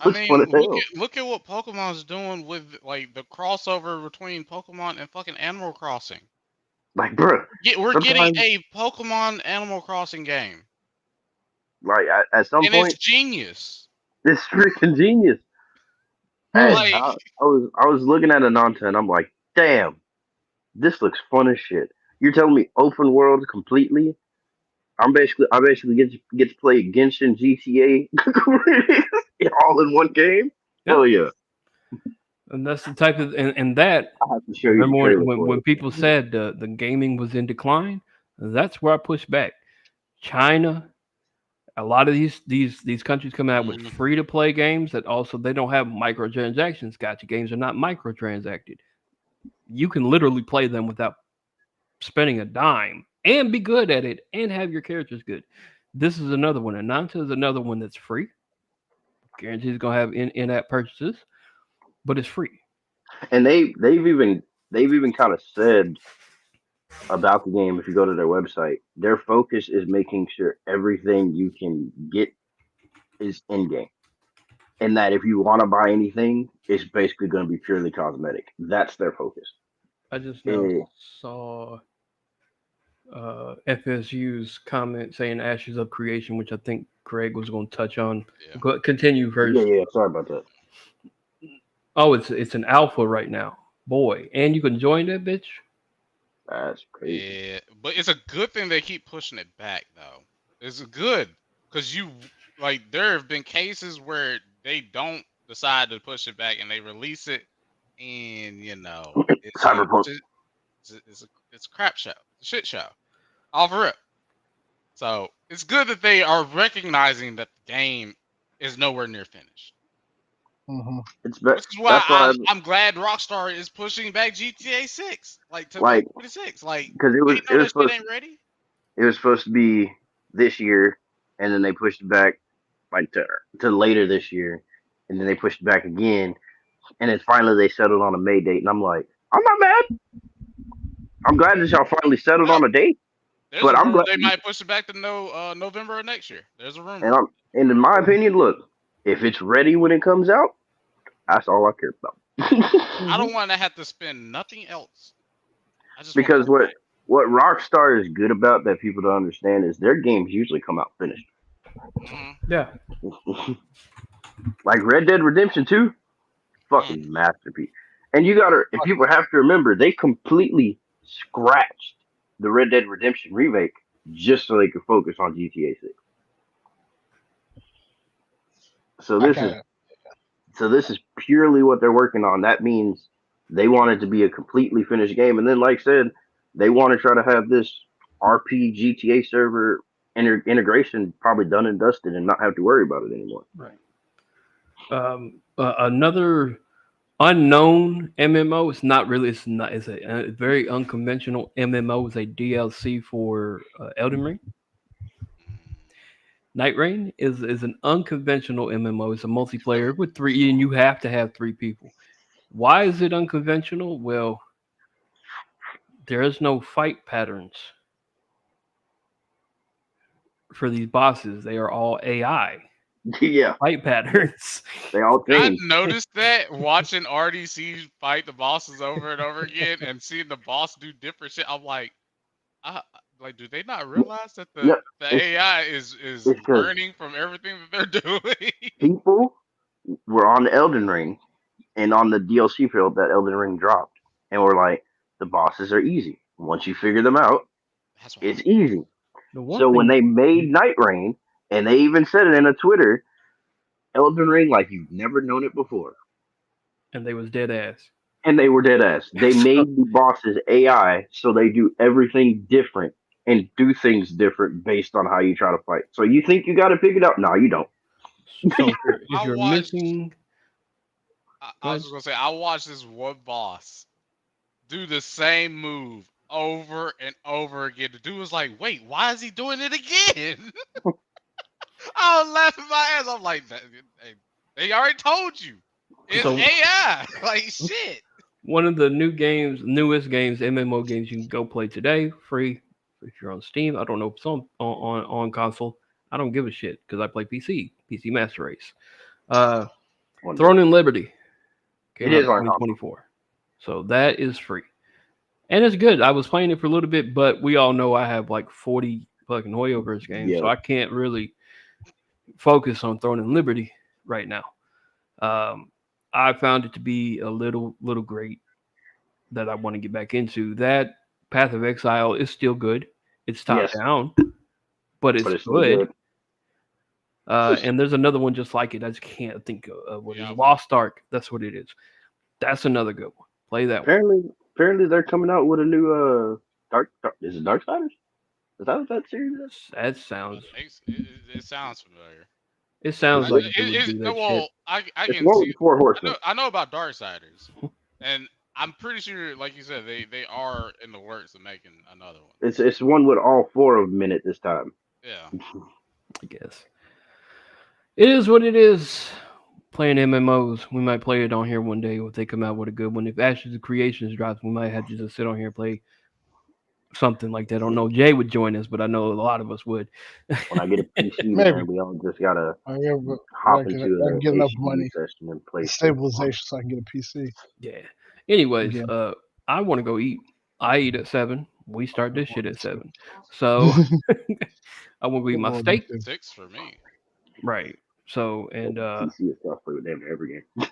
I looks fun mean, as hell. look at what Pokemon's doing with like the crossover between Pokemon and fucking Animal Crossing. Like, bruh, We're getting sometimes, a Pokemon Animal Crossing game, like at some and it's point, genius. it's freaking genius. Hey, Hmm. Like, I was looking at Ananta and I'm like, damn, this looks fun as shit. You're telling me open world completely? I basically get to play Genshin GTA all in one game. Yeah, Hell yeah! and that's the type of and that. I have to show you the Remember trailer when for it. people said the gaming was in decline? That's where I pushed back. China, a lot of these countries come out with mm, free to play games that also they don't have microtransactions. Gotcha. Games are not microtransacted. You can literally play them without spending a dime and be good at it and have your characters good. This is another one. Ananta is another one that's free. Guarantees gonna have in-app purchases, but it's free. And they've even kind of said about the game. If you go to their website, their focus is making sure everything you can get is in game, and that if you want to buy anything, it's basically going to be purely cosmetic. That's their focus. I just now Eh, saw FSU's comment saying Ashes of Creation, which I think Craig was going to touch on. yeah. Continue yeah, first. yeah. Sorry about that. Oh, it's an alpha right now, boy, and you can join that bitch. That's crazy. Yeah, but it's a good thing they keep pushing it back though. It's good because you like there have been cases where they don't decide to push it back and they release it, and Cyberpunk. it's a crap show, it's a shit show, all for it. So it's good that they are recognizing that the game is nowhere near finished. Hmm. Which is why That's why I'm glad Rockstar is pushing back GTA 6 like to like 2026. Like because they know that shit ain't ready. it was supposed to be this year, and then they pushed it back like to later this year, and then they pushed it back again, and then finally they settled on a May date, and I'm like, I'm not mad. I'm glad that y'all finally settled Well, on a date, there's a but I'm rumor glad, they might push it back to November of next year. There's a and rumor. in my opinion, look, if it's ready when it comes out, that's all I care about. I Mm-hmm. don't want to have to spend nothing else. I just want Because that game. what Rockstar is good about that people don't understand is their games usually come out finished. Hmm. Yeah, Like Red Dead Redemption 2, Mm. fucking masterpiece. And you gotta, and people have to remember, they completely scratched the Red Dead Redemption remake just so they could focus on GTA 6. So I this is kind of. so this is purely what they're working on. That means they want it to be a completely finished game, and then, like I said, they want to try to have this RP GTA server integration probably done and dusted, and not have to worry about it anymore. right. Another unknown MMO. It's not really. It's not. It's a very unconventional MMO. It's a DLC for Elden Ring. Night Rain is an unconventional MMO. It's a multiplayer with three, and you have to have three people. Why is it unconventional? Well, there is no fight patterns for these bosses. They are all AI. Yeah, fight patterns. they all I change. noticed that watching RDC fight the bosses over and over again and seeing the boss do different shit. I'm like, like, do they not realize that the Yep, it's AI is it's because learning from everything that they're doing? people were on Elden Ring and on the DLC field that Elden Ring dropped, and we're like, the bosses are easy. Once you figure them out, That's what I'm. it's easy. The one So when thing, they made Night Rain, and they even said it in a Twitter, Elden Ring like you've never known it before. and they was dead ass. And they were dead ass. They So, made the bosses AI, so they do everything different and do things different based on how you try to fight. So you think you got it figured out? No, you don't. so if I you're watched. missing, go I was ahead. just gonna say I watched this one boss do the same move over and over again. The dude was like, "Wait, why is he doing it again?" I was laughing my ass. I'm like, They already told you. It's So AI." Like shit. one of the newest games, MMO games you can go play today, free if you're on Steam. I don't know if it's on console. I don't give a shit because I play PC Master Race. Uh, Throne in Liberty It came out is in on console. 2024, so that is free and it's good. I was playing it for a little bit, but we all know I have like 40 fucking Hoyoverse games, so Yeah. I can't really focus on Throne in Liberty right now. Um, I found it to be a little great that I want to get back into. That Path of Exile is still good. It's top Yes, down, but but it's it's still good. good. And there's another one just like it. I just can't think of what it is. Yeah. Lost Ark. That's what it is. That's another good one. Play that one. Apparently they're coming out with a new Dark is it Darksiders? Is that what that series is? That sounds. It sounds familiar. It sounds like they would It do that shit. well, I It's can one with see. the Four Horsemen. I know about Darksiders, and I'm pretty sure, like you said, they are in the works of making another one. It's one with all four of them in it this time. Yeah. I guess it is what it is. Playing MMOs, we might play it on here one day if they come out with a good one. If Ashes of Creations drops, we might have to just sit on here and play something like that. I don't know. Jay would join us, but I know a lot of us would. When I get a PC, Maybe. man, we all just gotta I can hop into get the enough HGU money, session and play stabilization, so I can get a PC. Yeah. Anyways, Again. I want to go eat. I eat at 7. We start this shit at 7. So I want to go eat my steak. 6 for me. Right. So and PC is stuff play with them every game.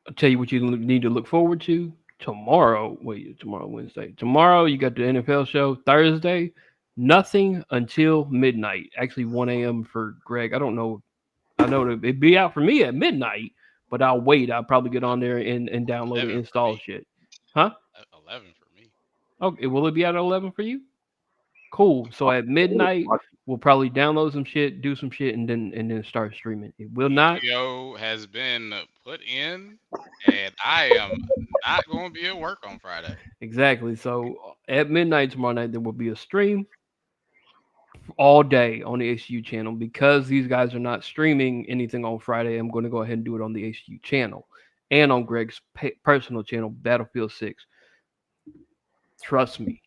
I'll tell you what you need to look forward to tomorrow. Wait, tomorrow Wednesday. Tomorrow you got the NFL show. Thursday, nothing until midnight. Actually, 1 a.m. for Greg. I don't know. I know it'd be out for me at midnight, but I'll wait. I'll probably get on there and download and 11 for install me. shit. Huh? 11 for me. Okay. Will it be out at 11 for you? Cool. So at midnight, we'll probably download some shit, do some shit, and then start streaming. It will not. PTO has been put in, and I am not going to be at work on Friday. Exactly. So at midnight tomorrow night, there will be a stream all day on the HGU channel. Because these guys are not streaming anything on Friday, I'm going to go ahead and do it on the HGU channel and on Greg's personal channel, Battlefield 6. Trust me.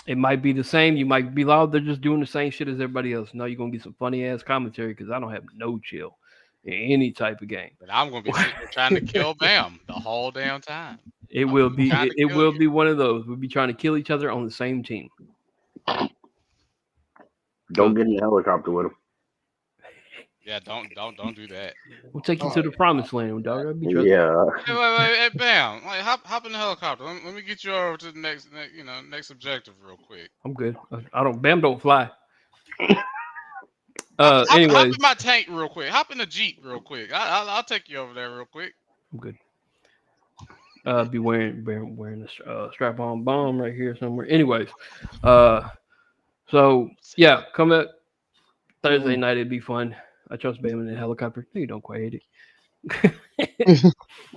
It might be the same. You might be loud. They're just doing the same shit as everybody else. No, you're going to get some funny ass commentary because I don't have no chill in any type of game. But I'm going to be sitting there trying to kill Bam the whole damn time. It will be it will you. be one of those. We'll be trying to kill each other on the same team. Don't get in the helicopter with them. Yeah, don't do that. We'll take you to the promised land, dog. I'll be Yeah. Hey, Bam, like hop in the helicopter. Let me get you over to the next objective real quick. I'm good. Bam don't fly. Hop Anyways, in my tank real quick. Hop in the Jeep real quick. I'll take you over there real quick. I'm good. Be wearing a strap-on bomb right here somewhere. Anyways, so yeah, come at Thursday night. It'd be fun. I trust Bam in the helicopter. No, you don't quite hate it.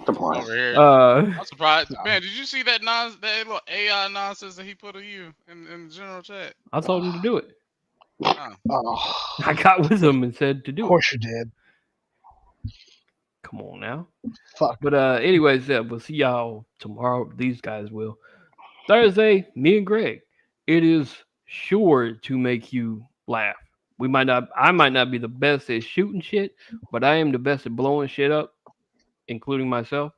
Over here. I'm surprised. Man, did you see that little AI nonsense that he put of you in the general chat? I told him to do it. Oh, I got with him and said to do it. of course you did. Come on now. Fuck. But anyways, yeah, we'll see y'all tomorrow. These guys will. Thursday, me and Greg. It is sure to make you laugh. I might not be the best at shooting shit, but I am the best at blowing shit up, including myself.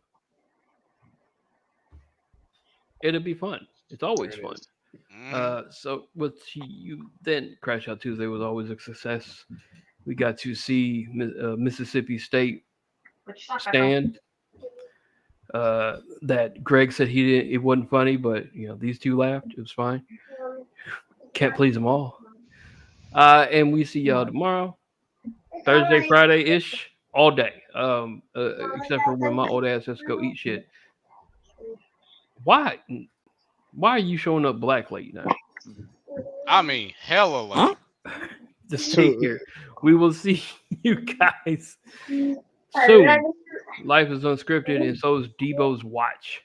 It'll be fun. It's always There it fun. is. So with you, then Crash Out Tuesday was always a success. We got to see Mississippi State stand. That Greg said he didn't. It wasn't funny, but these two laughed. It was fine. Can't please them all. And we see y'all tomorrow, Thursday, Friday ish, all day. Except for when my old ass has to go eat shit. Why? Why are you showing up black late now? I mean, hella late. Just stay here. We will see you guys soon. Life is unscripted, and so is Debo's watch.